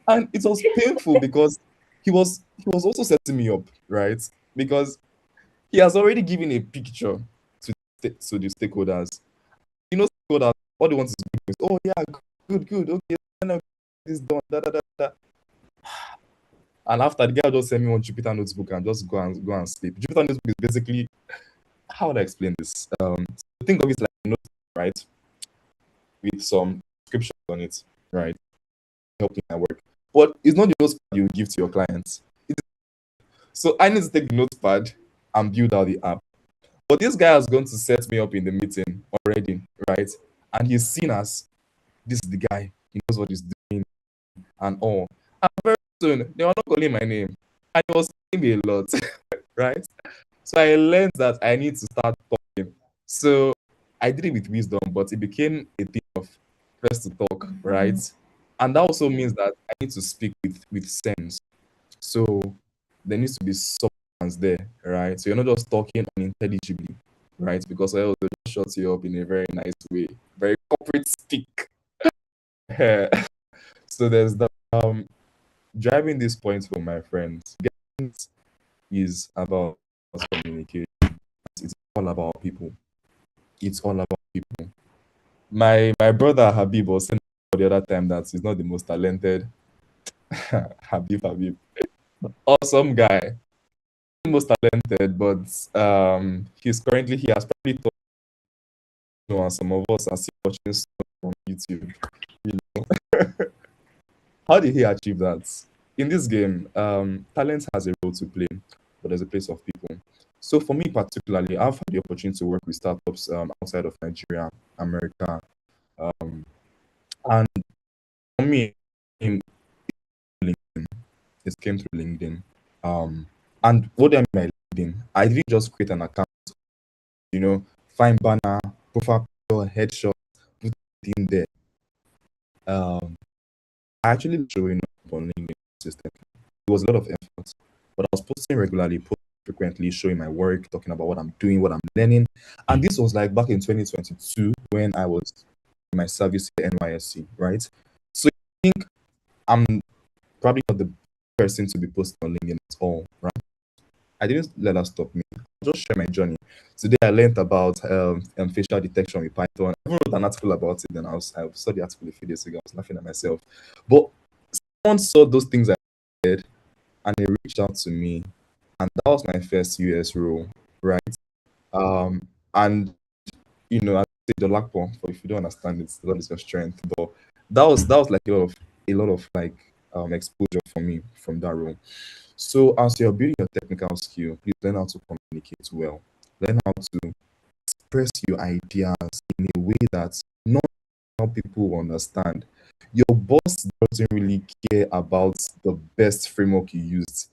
And it was painful, because he was also setting me up, right? Because he has already given a picture to the stakeholders. Stakeholders, all they want is good news. Oh yeah, good, okay, now this done, da da da da. And after, the guy just sent me one Jupyter notebook and just go and sleep. Jupyter notebook is basically, how would I explain this? So think of it like a note, right, with some descriptions on it, right, helping my work. But it's not the notepad you give to your clients. So I need to take the notepad and build out the app. But this guy is going to set me up in the meeting already, right? And he's seen as this is the guy. He knows what he's doing and all. And very soon, they were not calling my name. And he was telling me a lot, right? So I learned that I need to start talking. So I did it with wisdom, but it became a thing of first to talk, right? And that also means that I need to speak with sense. So there needs to be substance there, right? So you're not just talking unintelligibly, right? Because else they'll just shut you up in a very nice way, very corporate speak. So there's the driving this point for my friends. Getting is about communication. It's all about people. It's all about people. My brother Habib was saying the other time that he's not the most talented. Habib, awesome guy, most talented, but he has probably thought, and some of us are still watching stuff on YouTube. You know, how did he achieve that? In this game, talent has a role to play, but there's a place of people. So for me particularly, I've had the opportunity to work with startups outside of Nigeria, America, um, and for me, in LinkedIn, it came through LinkedIn. And what do I mean by LinkedIn? I didn't just create an account, find banner, profile picture, headshot, put it in there. I actually showing up on LinkedIn consistently. It was a lot of effort, but I was posting regularly, posting frequently, showing my work, talking about what I'm doing, what I'm learning. And this was like back in 2022 when I was in my service at NYSC, right? So I think I'm probably not the person to be posting on LinkedIn at all, right? I didn't let that stop me. I'll just share my journey. Today I learned about facial detection with Python. I wrote an article about it, and I saw the article a few days ago. I was laughing at myself. But someone saw those things I did and they reached out to me. And that was my first US role, right? And I say the lakpo, for if you don't understand it, that is your strength. But that was like a lot of like exposure for me from that role. So as you're building your technical skill, please learn how to communicate well. Learn how to express your ideas in a way that not how people will understand. Your boss doesn't really care about the best framework you used.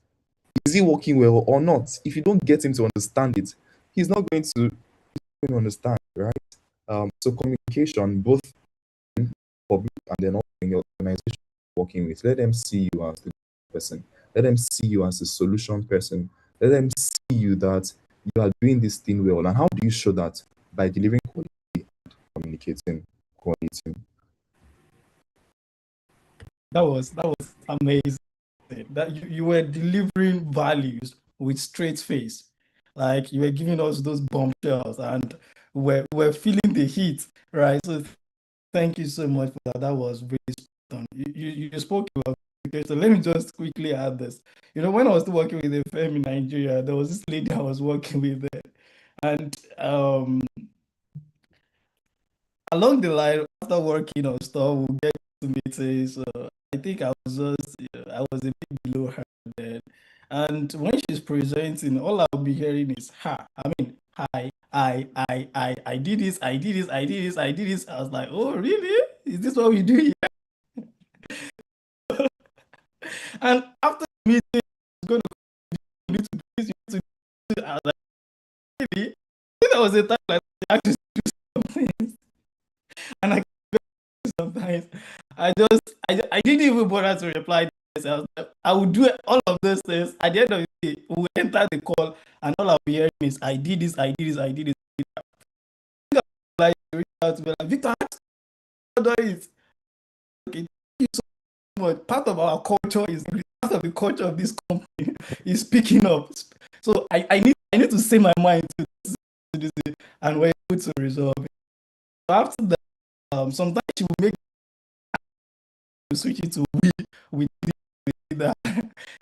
Is it working well or not? If you don't get him to understand it, he's not going to understand, right? So communication, both in public and then also in your organization you're working with, let them see you as the person. Let them see you as a solution person. Let them see you that you are doing this thing well. And how do you show that? By delivering quality and communicating quality. That was amazing. That you were delivering values with straight face. Like you were giving us those bombshells and we're feeling the heat, right? So thank you so much for that. That was really spot on. You spoke about communication. So let me just quickly add this. When I was still working with a firm in Nigeria, there was this lady I was working with there. And along the line, after working on stuff, we'll get to meetings. I think I was a bit below her then. And when she's presenting, all I'll be hearing is ha. I mean, hi, I did this, I did this, I did this, I did this. I was like, oh, really? Is this what we do here? And after the meeting, she's going to need to do this, you need to do. I was like, really? I think there was a time like I actually do something. And I sometimes I didn't even bother to reply to this. I would do all of those things. At the end of the day, we enter the call and all I'll be hearing is I did this, I did this, I did this. I think I like to reach out to be like, Victor, how do it? Okay, thank you so much. Part of our culture is part of the culture of this company is speaking up. So I need to say my mind to this and we're able to resolve it. So after that, sometimes she will make switch it to we did that.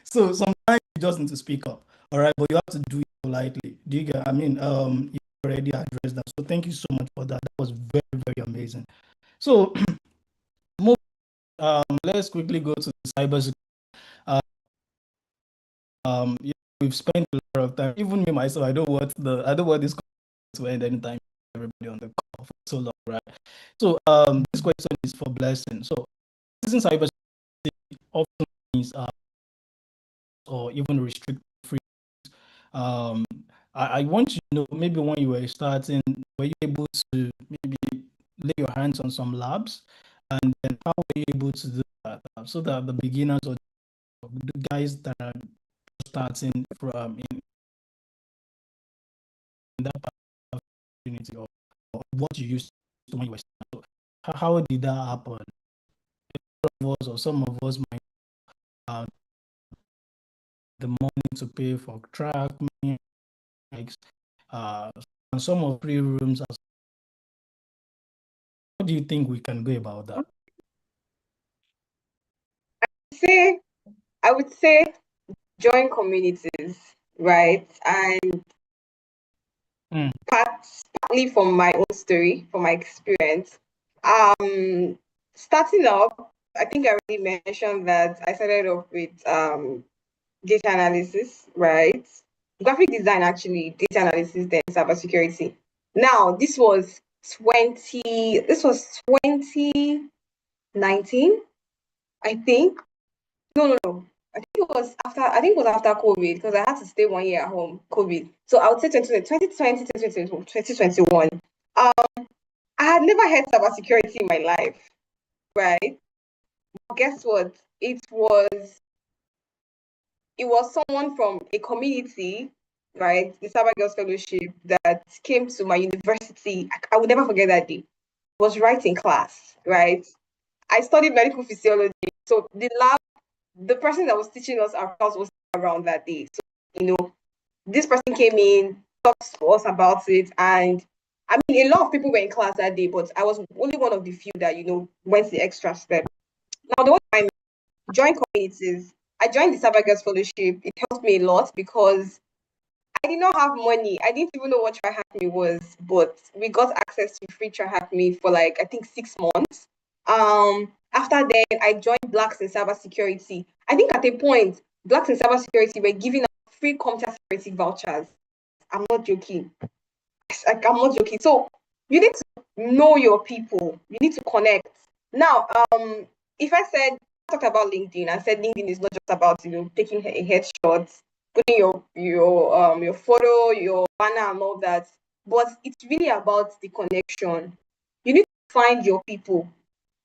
So sometimes you just need to speak up, all right, but you have to do it politely. Do you get? I mean, you already addressed that, so thank you so much for that. That was very, very amazing. So, let's quickly go to the cybersecurity. We've spent a lot of time. Even me myself, I don't want this to end anytime. Everybody on the call for so long, right? So, this question is for Blessing. So, using cybersecurity often means or even restrict free. I want you to know, maybe when you were starting, were you able to maybe lay your hands on some labs? And then how were you able to do that? So that the beginners or the guys that are starting from in that opportunity, or what you used to when you were starting. So how did that happen? Of us or some of us might have the money to pay for track, and some of free rooms. How do you think we can go about that? I would say join communities, right? And partly from my own story, from my experience. Starting up, I think I already mentioned that I started off with data analysis, right? Graphic design, actually, data analysis, then cybersecurity. Now, this was 2019, I think. No. I think it was after COVID, because I had to stay 1 year at home, COVID. So I would say 2020, 2021. I had never heard cybersecurity in my life, right? But guess what? It was someone from a community, right? The Cyber Girls Fellowship that came to my university. I would never forget that day. It was right in class, right? I studied medical physiology. So the person that was teaching us our class was around that day. So, this person came in, talked to us about it, and I mean, a lot of people were in class that day, but I was only one of the few that, went the extra step. Now, the one I joined communities, I joined the Cyber Girls Fellowship. It helped me a lot because I did not have money. I didn't even know what Try Hack Me was, but we got access to free Try Hack Me for like, I think, 6 months. After then, I joined Blacks in Cybersecurity. I think at a point, Blacks in Cybersecurity were giving out free computer security vouchers. I'm not joking. I'm not joking. So you need to know your people. You need to connect. Now, if I talked about LinkedIn, I said LinkedIn is not just about taking a headshot, putting your photo, your banner, and all that, but it's really about the connection. You need to find your people.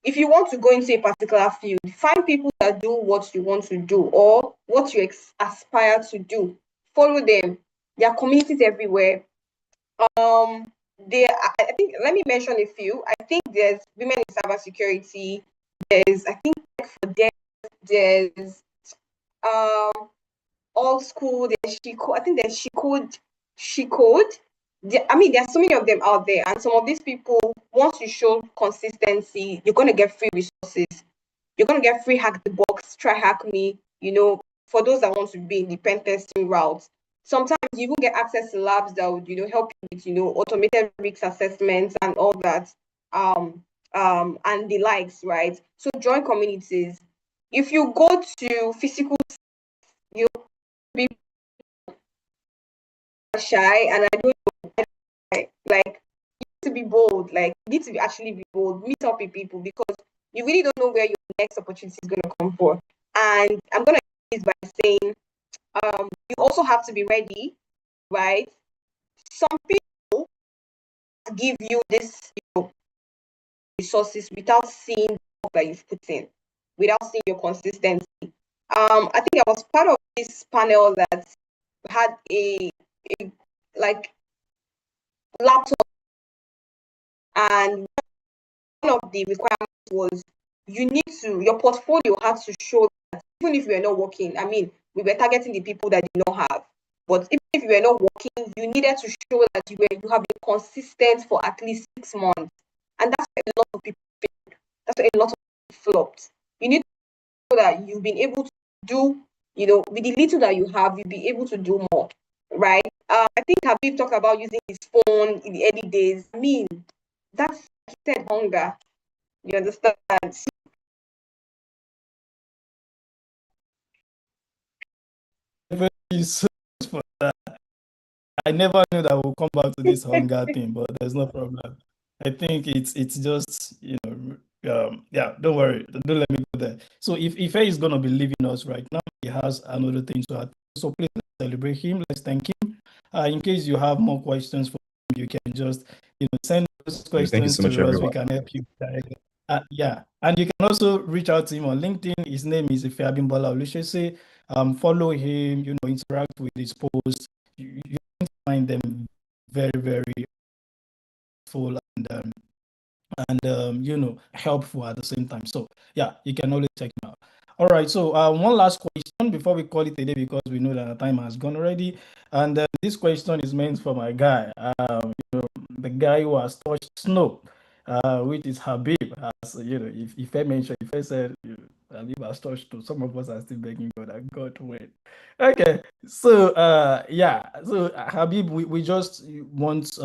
If you want to go into a particular field, find people that do what you want to do or what you aspire to do. Follow them. There are communities everywhere. I think, let me mention a few. I think there's women in cybersecurity. There's, I think, for them, there's all school. There's I think there's she code. I mean, there's so many of them out there, and some of these people, once you show consistency, you're gonna get free resources. You're gonna get free hack the box, try hack me. For those that want to be in the pen testing route. Sometimes you even get access to labs that would, help you with, automated risk assessments and all that, and the likes, right? So join communities. If you go to physical, you'll be shy, and I don't know, like, you need to be bold. Like, you need to actually be bold. Meet up with people because you really don't know where your next opportunity is going to come for. And I'm going to end this by saying, you also have to be ready, right? Some people give you this resources without seeing the work that you've put in, without seeing your consistency. I think I was part of this panel that had a like laptop, and one of the requirements was your portfolio had to show that even if you were not working, I mean, we were targeting the people that did not have. But even if you were not working, you needed to show that you have been consistent for at least 6 months. And that's where a lot of people failed. That's where a lot of people flopped. You need to show that you've been able to do, with the little that you have, you'll be able to do more, right? I think Habib talked about using his phone in the early days. I mean, that's, like he said, hunger. You understand? Thank you so much for that. I never knew that we'll come back to this hunger thing, but there's no problem. I think it's just, yeah, don't worry. Don't let me go there. So if Ife is going to be leaving us right now, he has another thing to add. So please let's celebrate him. Let's thank him. In case you have more questions for him, you can just send those Thank you questions so much, to us. We everyone. can help you directly. Yeah, and you can also reach out to him on LinkedIn. His name is Ife Abimbola-Olulesi. Follow him. Interact with his posts. You find them very, very full and helpful at the same time. So yeah, you can always check him out. All right, so one last question before we call it a day, because we know that the time has gone already. And this question is meant for my guy, the guy who has touched snow, which is Habib. As if I mentioned, if I said Habib has touched snow, some of us are still begging God and God to win. Okay, so so Habib, we just want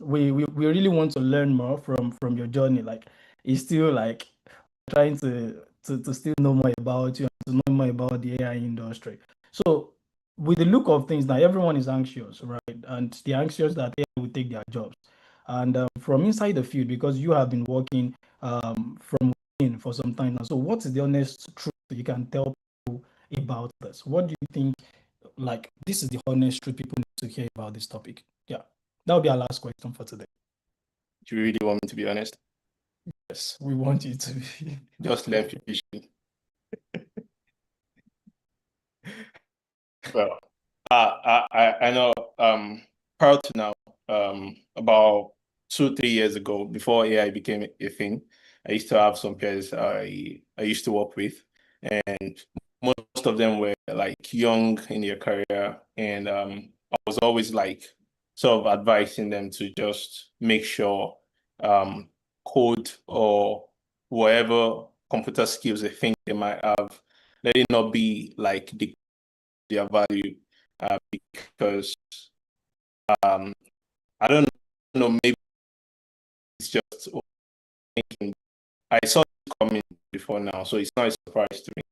we really want to learn more from your journey. Like, it's still like trying to still know more about you and to know more about the AI industry. So with the look of things now, everyone is anxious, right? And they're anxious that AI will take their jobs. And from inside the field, because you have been working from within for some time now. So what is the honest truth you can tell people about this? What do you think? Like, this is the honest truth people need to hear about this topic. Yeah, that will be our last question for today. Do you really want me to be honest? Yes, we want you to be. Just learn fishing. Well, I know prior to now, about 2-3 years ago, before AI became a thing, I used to have some peers I used to work with, and most of them were like young in their career, and I was always like sort of advising them to just make sure code or whatever computer skills they think they might have, let it not be like their value, because I don't know, maybe it's just thinking. I saw it coming before now, so it's not a surprise to me.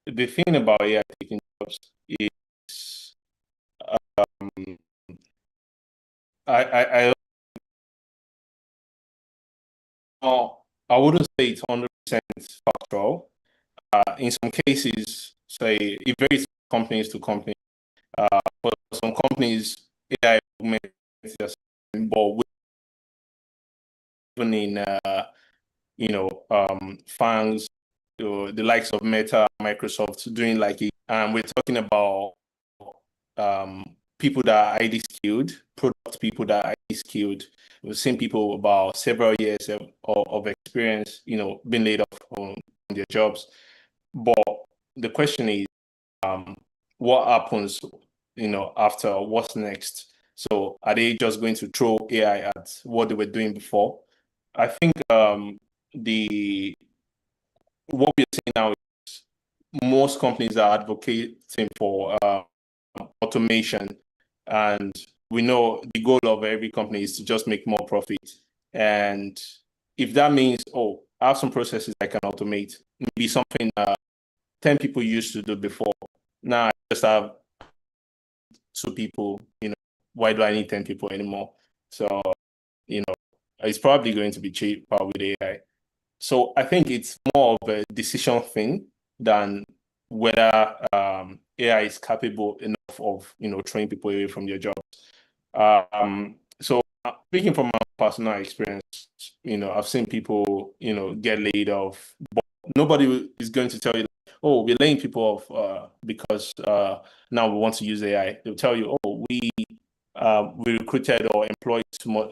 The thing about AI taking jobs is I I wouldn't say it's 100% factual. In some cases, say it varies companies to company. For some companies, AI augments their system, but even in fans, the likes of Meta, Microsoft doing like it, and we're talking about people that are highly skilled, product people that are highly skilled. We've seen people about several years of experience, being laid off on their jobs. But the question is, what happens, after? What's next? So are they just going to throw AI at what they were doing before? I think what we're seeing now is most companies are advocating for automation, and we know the goal of every company is to just make more profit. And if that means, I have some processes I can automate, maybe something 10 people used to do before, now I just have 2 people, why do I need 10 people anymore? So, it's probably going to be cheaper with AI. So I think it's more of a decision thing than whether AI is capable enough of, throwing people away from their jobs. So speaking from my personal experience, I've seen people, get laid off, but nobody is going to tell you, oh, we're laying people off because now we want to use AI. They'll tell you, oh, we recruited or employed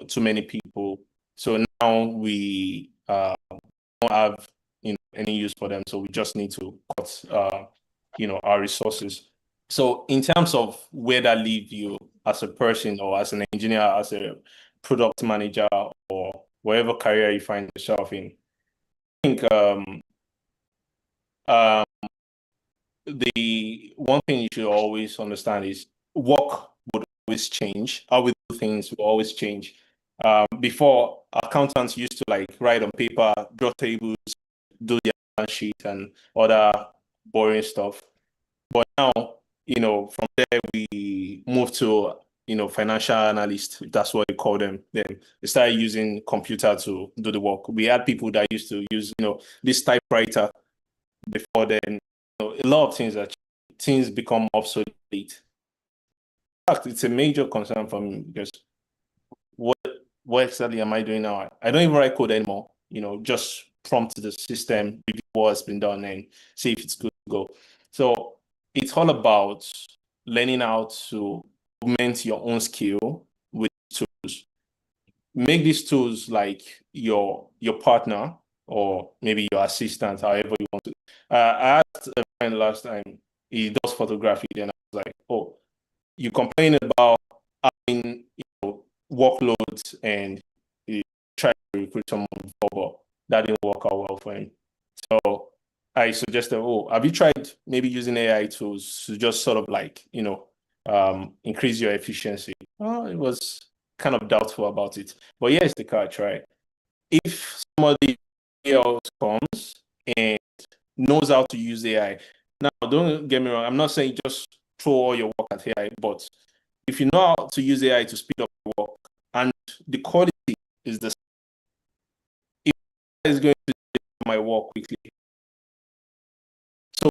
too many people, so now we don't have any use for them, so we just need to cut our resources. So in terms of where that leaves you as a person or as an engineer, as a product manager, or whatever career you find yourself in, I think the one thing you should always understand is work would always change. How we do things will always change. Before, accountants used to like write on paper, draw tables, do their balance sheet and other boring stuff. But now, from there we move to financial analyst, if that's what you call them. Then they started using computer to do the work. We had people that used to use this typewriter before then. A lot of things are changing. things become obsolete. In fact, it's a major concern for me because what exactly am I doing now? I don't even write code anymore. Just prompt the system, review what's been done, and see if it's good to go. So it's all about learning how to augment your own skill with tools. Make these tools like your partner or maybe your assistant, however you want to. I asked a friend last time, he does photography, and I was like, oh, you complain about having workloads and you try to recruit someone before, but that didn't work out well for him. So I suggested, oh, have you tried maybe using AI tools to just sort of like, increase your efficiency? Oh, it was kind of doubtful about it. But here's the catch, right? If somebody else comes and knows how to use AI, now don't get me wrong, I'm not saying just throw all your work at AI, but if you know how to use AI to speed up your work and the quality is the same, if AI is going to do my work quickly. So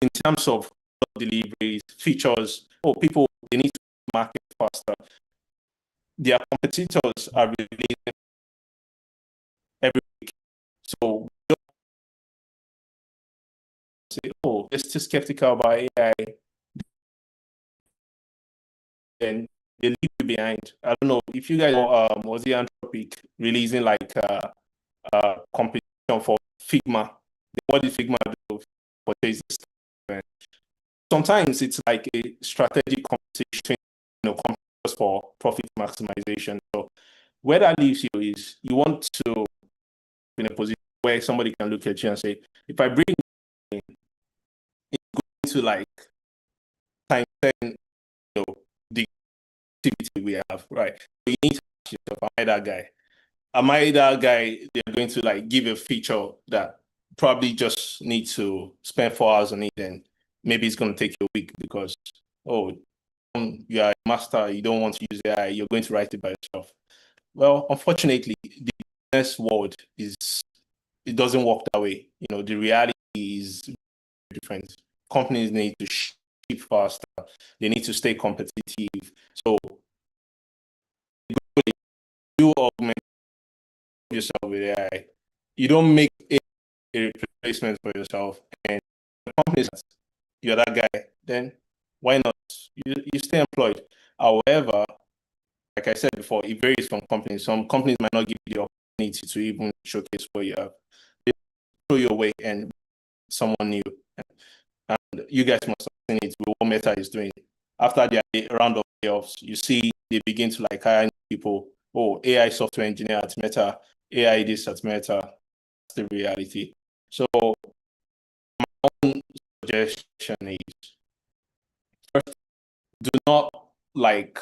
in terms of deliveries, features, people, they need to market faster. Their competitors are releasing every week. So say, oh, they're still skeptical about AI, and they leave you behind. I don't know if you guys know, was the Anthropic releasing like competition for Figma? What did Figma do for this? Sometimes it's like a strategic competition, competitors for profit maximization. So where that leaves you is you want to be in a position where somebody can look at you and say, if I bring in, it's going to like time 10, the activity we have, right? So you need to ask yourself, am I that guy? Am I that guy they're going to like give a feature that probably just need to spend 4 hours on it, and maybe it's going to take you a week because, you are a master, you don't want to use AI, you're going to write it by yourself. Well, unfortunately, the business world it doesn't work that way. The reality is different. Companies need to ship faster. They need to stay competitive. So you augment yourself with AI. You don't make a replacement for yourself. And the companies, you're that guy, then why not? You stay employed. However, like I said before, it varies from companies. Some companies might not give you the opportunity to even showcase what you have. They throw you away and someone new. And you guys must have seen it with what Meta is doing. After their round of layoffs, you see they begin to like hire people. Oh, AI software engineer at Meta, AI this at Meta. That's the reality. So my own suggestion is, first, do not like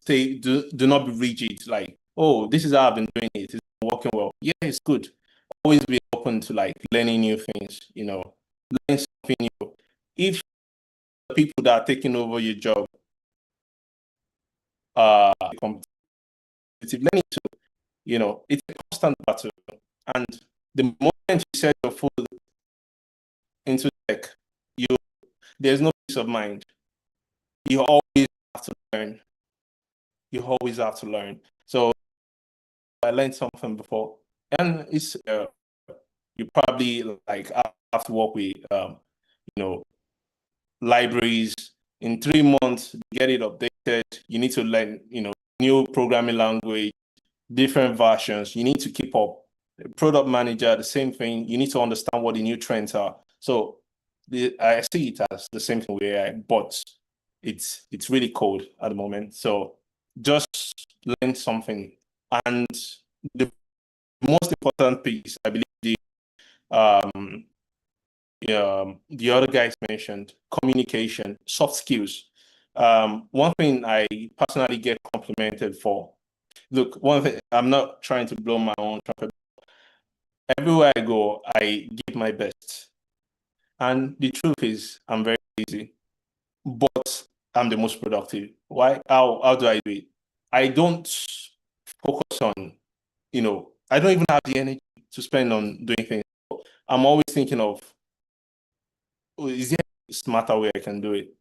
do not be rigid, like, oh, this is how I've been doing it, it's working well. Yeah, it's good. Always be open to like learning new things, learning something new. If the people that are taking over your job are competitive, learning to, it's a constant battle. And the moment you set your foot into tech, there's no peace of mind. You always have to learn. You always have to learn. So I learned something before, and it's you probably like have to work with libraries. In 3 months, get it updated. You need to learn new programming language, different versions. You need to keep up. Product manager, the same thing. You need to understand what the new trends are. So I see it as the same thing with AI, but it's really cold at the moment. So just learn something. And the most important piece, I believe, the other guys mentioned, communication, soft skills. One thing I personally get complimented for. Look, one thing, I'm not trying to blow my own trumpet. Everywhere I go, I give my best. And the truth is, I'm very busy, but I'm the most productive. Why? How do I do it? I don't focus on, I don't even have the energy to spend on doing things. I'm always thinking of, is there a smarter way I can do it?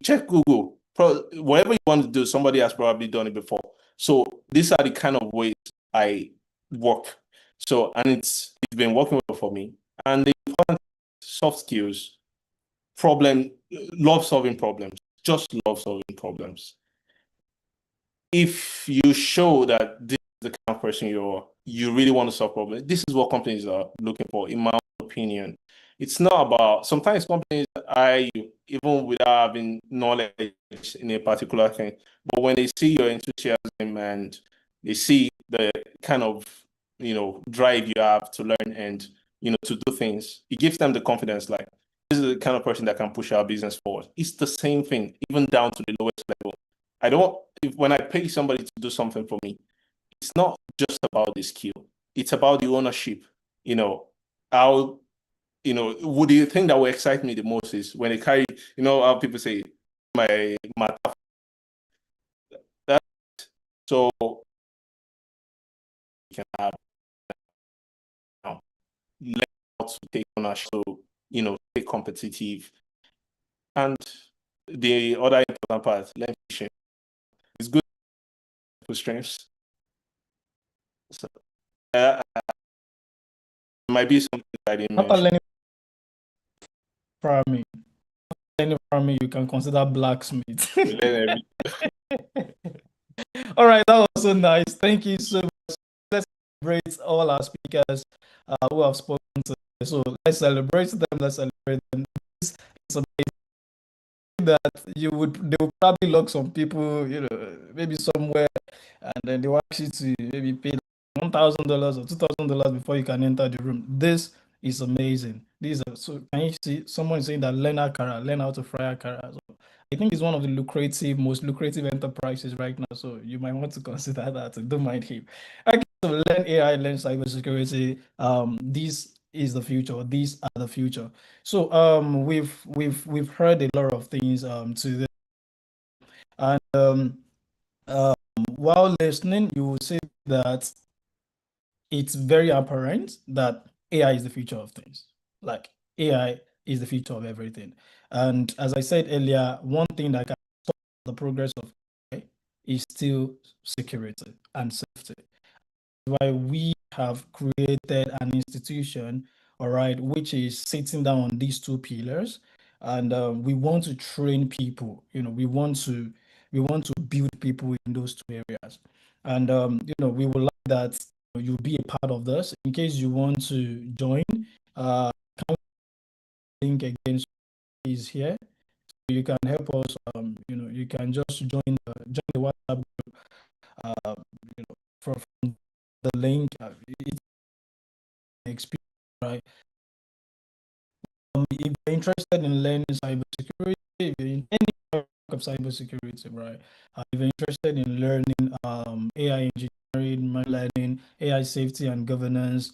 Check Google. Whatever you want to do, somebody has probably done it before. So these are the kind of ways I work. So, and it's been working well for me. And the important soft skills, love solving problems, just love solving problems. If you show that this is the kind of person you really want to solve problems, this is what companies are looking for, in my opinion. It's not about, sometimes companies even without having knowledge in a particular thing, but when they see your enthusiasm and they see the kind of drive you have to learn and to do things, it gives them the confidence, like, this is the kind of person that can push our business forward. It's the same thing, even down to the lowest level. When I pay somebody to do something for me, it's not just about the skill. It's about the ownership. How, would the thing that will excite me the most is when they carry, how people say, my that, so you can have now learn how to take ownership, so, stay competitive. And the other important part, learn patience. It's good for strengths. So, might be something I didn't After mention. learning farming, you can consider blacksmith. Learn All right, that was so nice. Thank you so much. Let's celebrate all our speakers who have spoken today. So let's celebrate them. Let's celebrate them. This is amazing that they will probably lock some people, maybe somewhere, and then they will ask you to maybe pay $1,000 or $2,000 before you can enter the room. This is amazing. So can you see someone saying that learn how to fry akara? So I think it's one of the most lucrative enterprises right now. So you might want to consider that. Don't mind him. Okay, so learn AI, learn cybersecurity. This is the future. These are the future. So we've heard a lot of things today, and while listening, you will see that it's very apparent that AI is the future of things. Like AI is the future of everything. And as I said earlier, one thing that can stop the progress of AI is still security and safety. That's why we have created an institution, all right, which is sitting down on these two pillars, and we want to train people. We want to build people in those two areas, and we would like that you'll be a part of this. In case you want to join, link again is here. So you can help us. You can just join the WhatsApp group. From the link. It's an experience, right? If you're interested in learning cybersecurity, if you're in any type of cybersecurity, right? If you're interested in learning AI engineering, machine learning, AI safety and governance,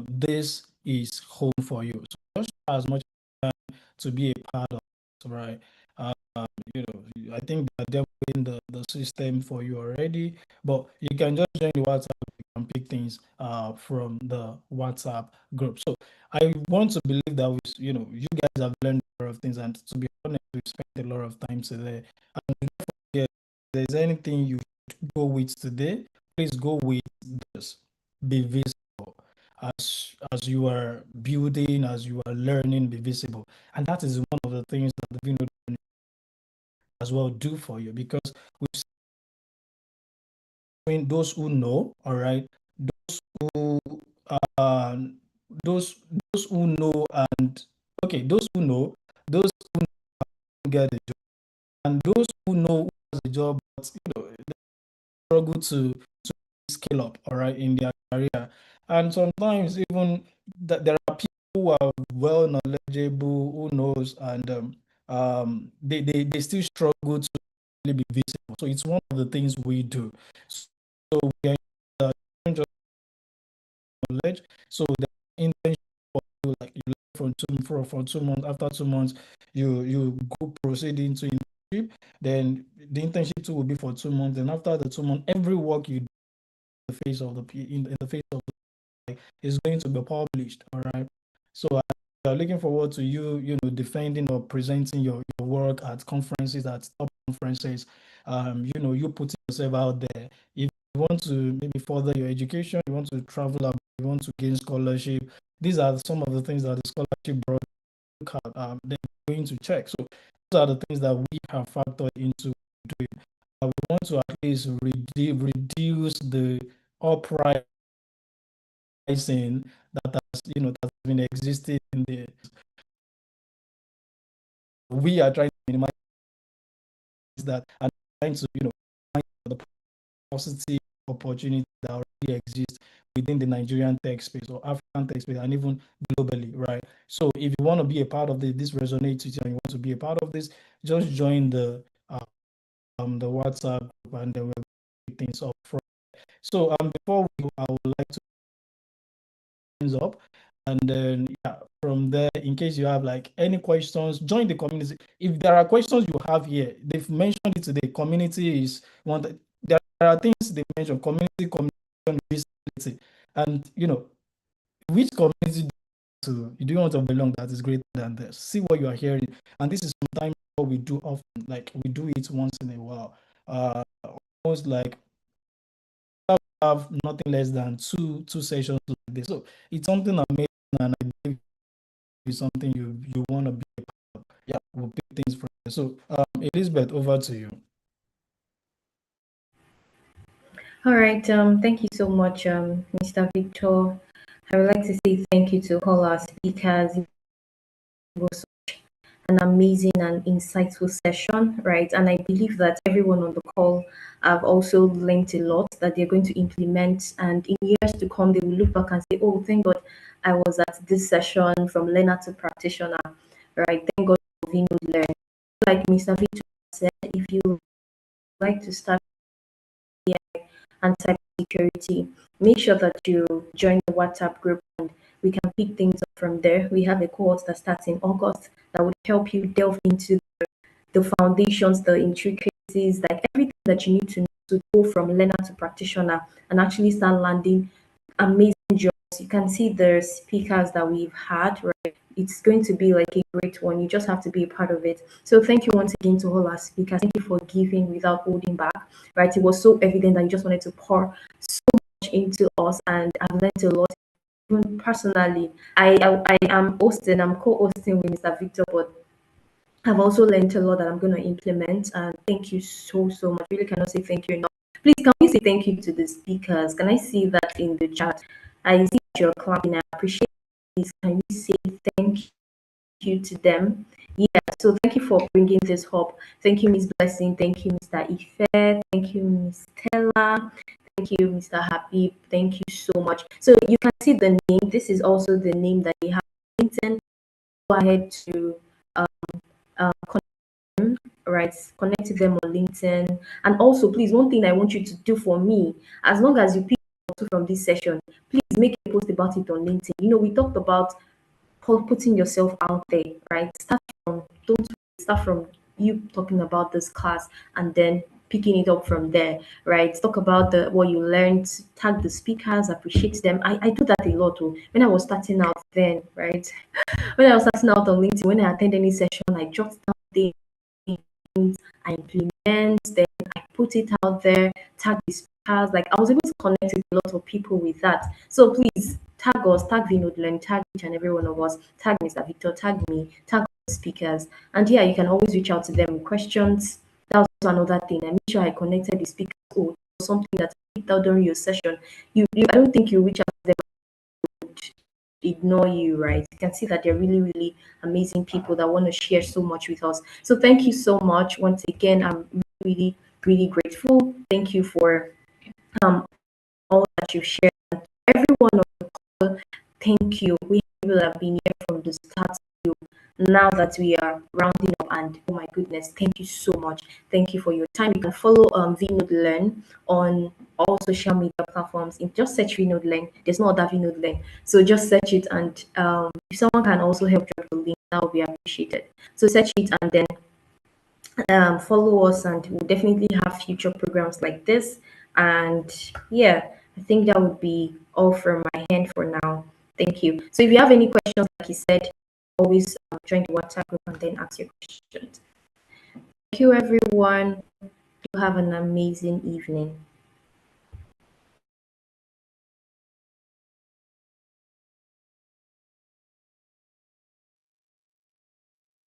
this is home for you. So just as much to be a part of it, right? I think that they're in the system for you already, but you can just join the WhatsApp and pick things from the WhatsApp group. So I want to believe that you guys have learned a lot of things, and to be honest, we spent a lot of time today. And if there's anything you should go with today, please go with this. Be visible. As you are building, as you are learning, be visible. And that is one of the things that the Vino as well do for you, because we've seen those who know, all right, who uh those who know, and okay, those who know, those who get a job, and those who know who has a job, but they struggle to scale up, all right, in their career. And sometimes even that there are people who are well knowledgeable, who knows, and they still struggle to really be visible. So it's one of the things we do. So we are just knowledge. So the internship for you, like you learn for 2 months. After 2 months, you go proceed into internship. Then the internship too will be for 2 months. And after the 2 months, every work you do in the face of is going to be published. All right. So I'm looking forward to you defending or presenting your work at conferences, at top conferences. You putting yourself out there. If you want to maybe further your education, you want to travel up, you want to gain scholarship. These are some of the things that the scholarship board they're going to check. So those are the things that we have factored into doing. We want to at least reduce the uprising that has been existing in the. We are trying to minimize that and trying to find the positive opportunity that already exists within the Nigerian tech space or African tech space and even globally, right? So if you want to be a part of this resonates with you and you want to be a part of this, just join the WhatsApp group and then we'll pick things up from. So before I would like to things up. And then from there, in case you have like any questions, join the community. If there are questions you have here, they've mentioned it today. Community is one. There are things they mentioned: community, visibility, and which community do you want to belong that is greater than this? See what you are hearing, and this is sometimes what we do often. Like we do it once in a while, almost like have nothing less than two sessions like this. So it's something amazing, and I believe it's something you want to be a part of. Yeah, we'll pick things from there. So Elizabeth, over to you. All right. Thank you so much, Mr. Victor. I would like to say thank you to all our speakers. It was an amazing and insightful session, right? And I believe that everyone on the call have also learned a lot that they're going to implement. And in years to come, they will look back and say, oh, thank God I was at this session from learner to practitioner, right? Thank God for Vinod Learn. Like Mr. Victor said, if you like to start AI and cybersecurity, make sure that you join the WhatsApp group and we can pick things up from there. We have a course that starts in August that would help you delve into the foundations, the intricacies, like everything that you need to know to go from learner to practitioner and actually start landing amazing jobs. You can see the speakers that we've had, right? It's going to be like a great one. You just have to be a part of it. So thank you once again to all our speakers. Thank you for giving without holding back, right? It was so evident that you just wanted to pour so much into us, and I've learned a lot. Even personally, I am hosting, I'm co-hosting with Mr. Victor, but I've also learned a lot that I'm going to implement. And thank you so much. Really cannot say thank you enough. Please, can we say thank you to the speakers? Can I see that in the chat? I see that you're clapping. I appreciate this. Can you say thank you to them? Yeah, so thank you for bringing this up. Thank you, Miss Blessing. Thank you, Mr. Ife. Thank you, Miss Stella. Thank you, Mr. Habib. Thank you so much. So you can see the name. This is also the name that we have on LinkedIn. Go ahead to connect to them on LinkedIn. And also, please, one thing I want you to do for me, as long as you pick from this session, please make a post about it on LinkedIn. We talked about putting yourself out there, right? Don't start from you talking about this class and then picking it up from there, right? Talk about what you learned, tag the speakers, appreciate them. I do that a lot too. When I was starting out then, right? When I was starting out on LinkedIn, when I attend any session, I jot down things, I implement, then I put it out there, tag the speakers. Like I was able to connect with a lot of people with that. So please tag us, tag Vinod, tag each and every one of us, tag Mr. Victor, tag me, tag the speakers. And yeah, you can always reach out to them with questions. That was another thing. I made sure I connected the speakers. Oh, something that I picked out during your session. I don't think you reach out to them ignore you, right? You can see that they're really, really amazing people that want to share so much with us. So thank you so much. Once again, I'm really, really grateful. Thank you for all that you've shared. Everyone on the call, thank you. We have been here from the start to now that we are rounding up, and oh my goodness, thank you so much. Thank you for your time. You can follow Vinod Learn on all social media platforms. Just search Vinod Learn. There's no other Vinod Learn, so just search it, and if someone can also help drop the link, that would be appreciated. So search it and then follow us, and we'll definitely have future programs like this. And yeah, I think that would be all from my end for now. Thank you. So if you have any questions, like you said, always join the WhatsApp group and then ask your questions. Thank you, everyone. You have an amazing evening.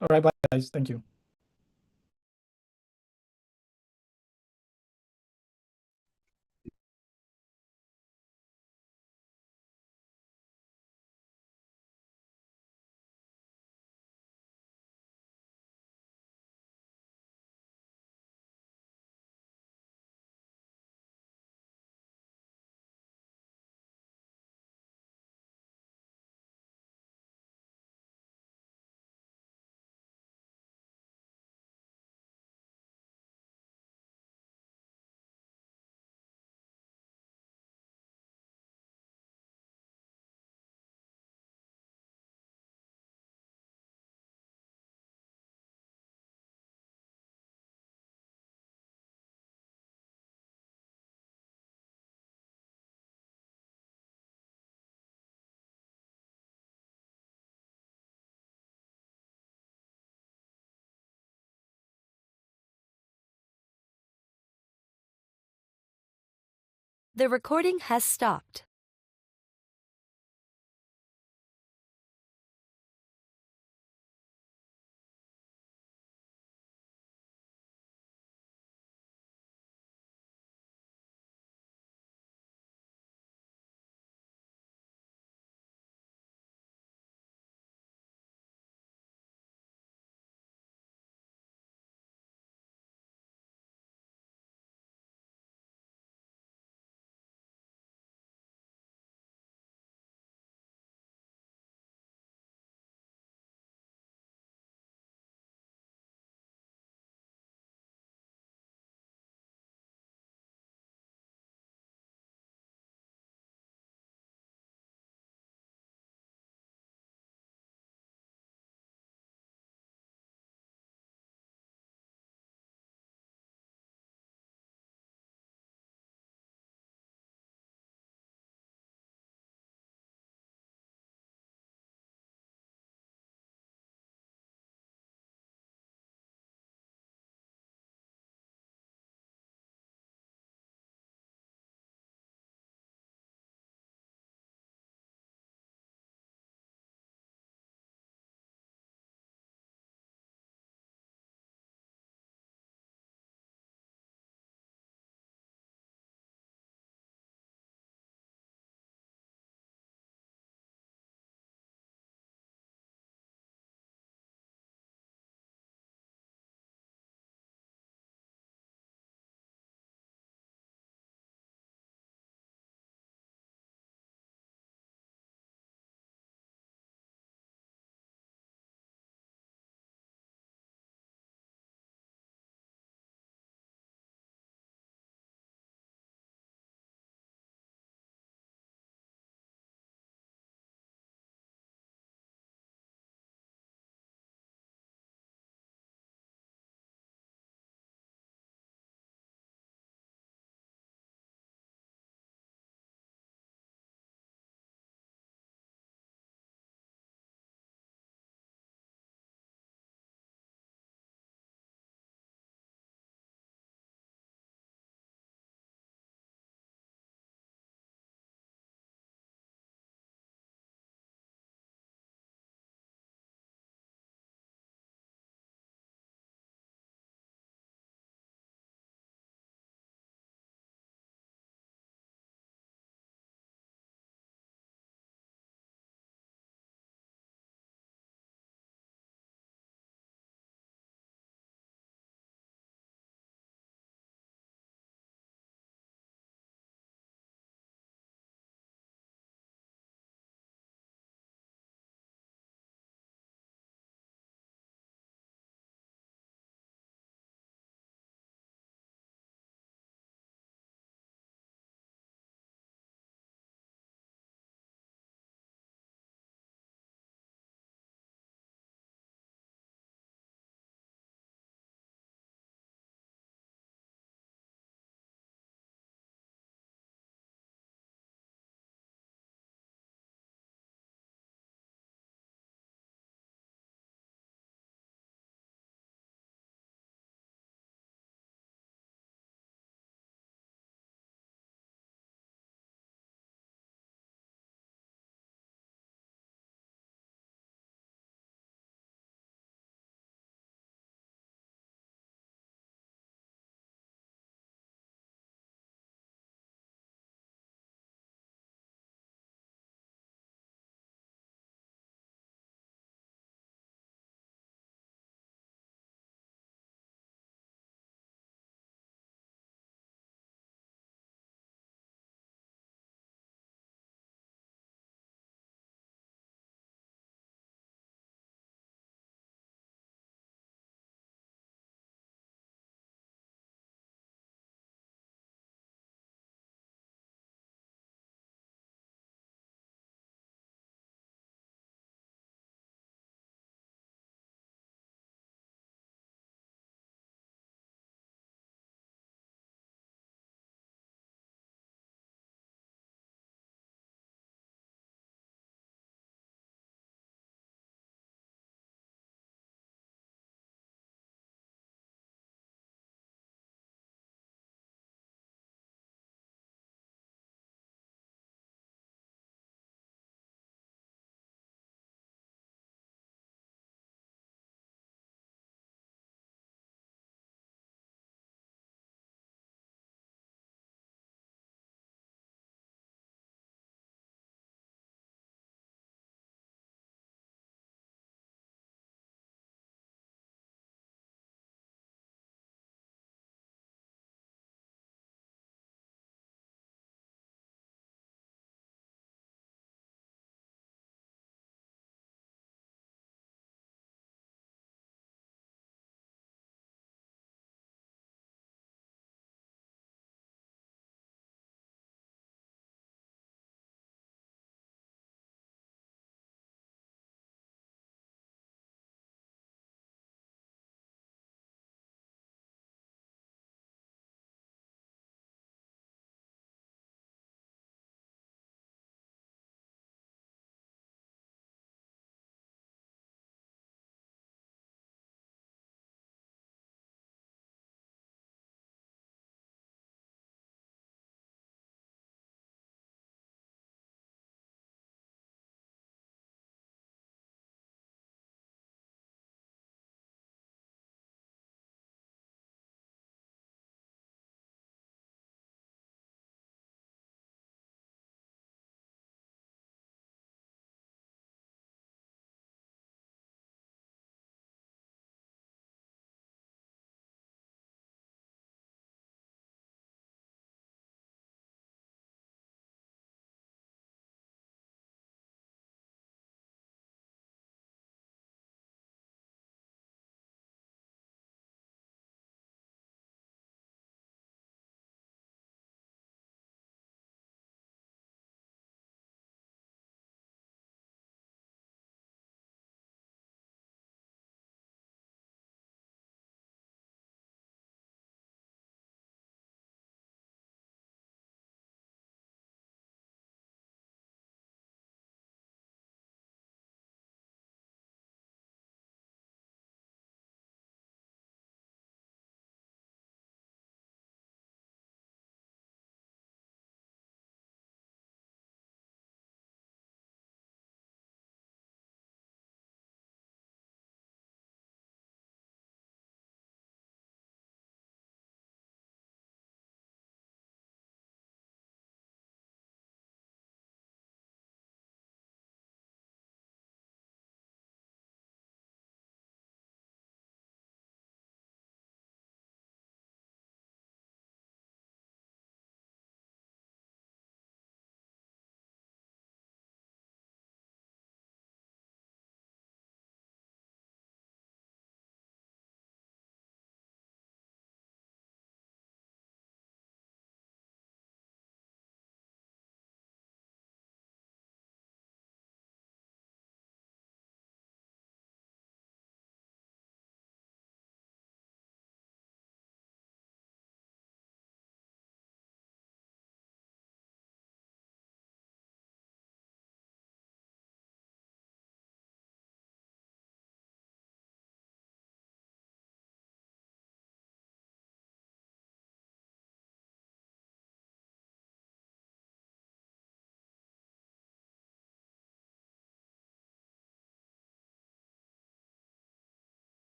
All right, bye, guys. Thank you. The recording has stopped.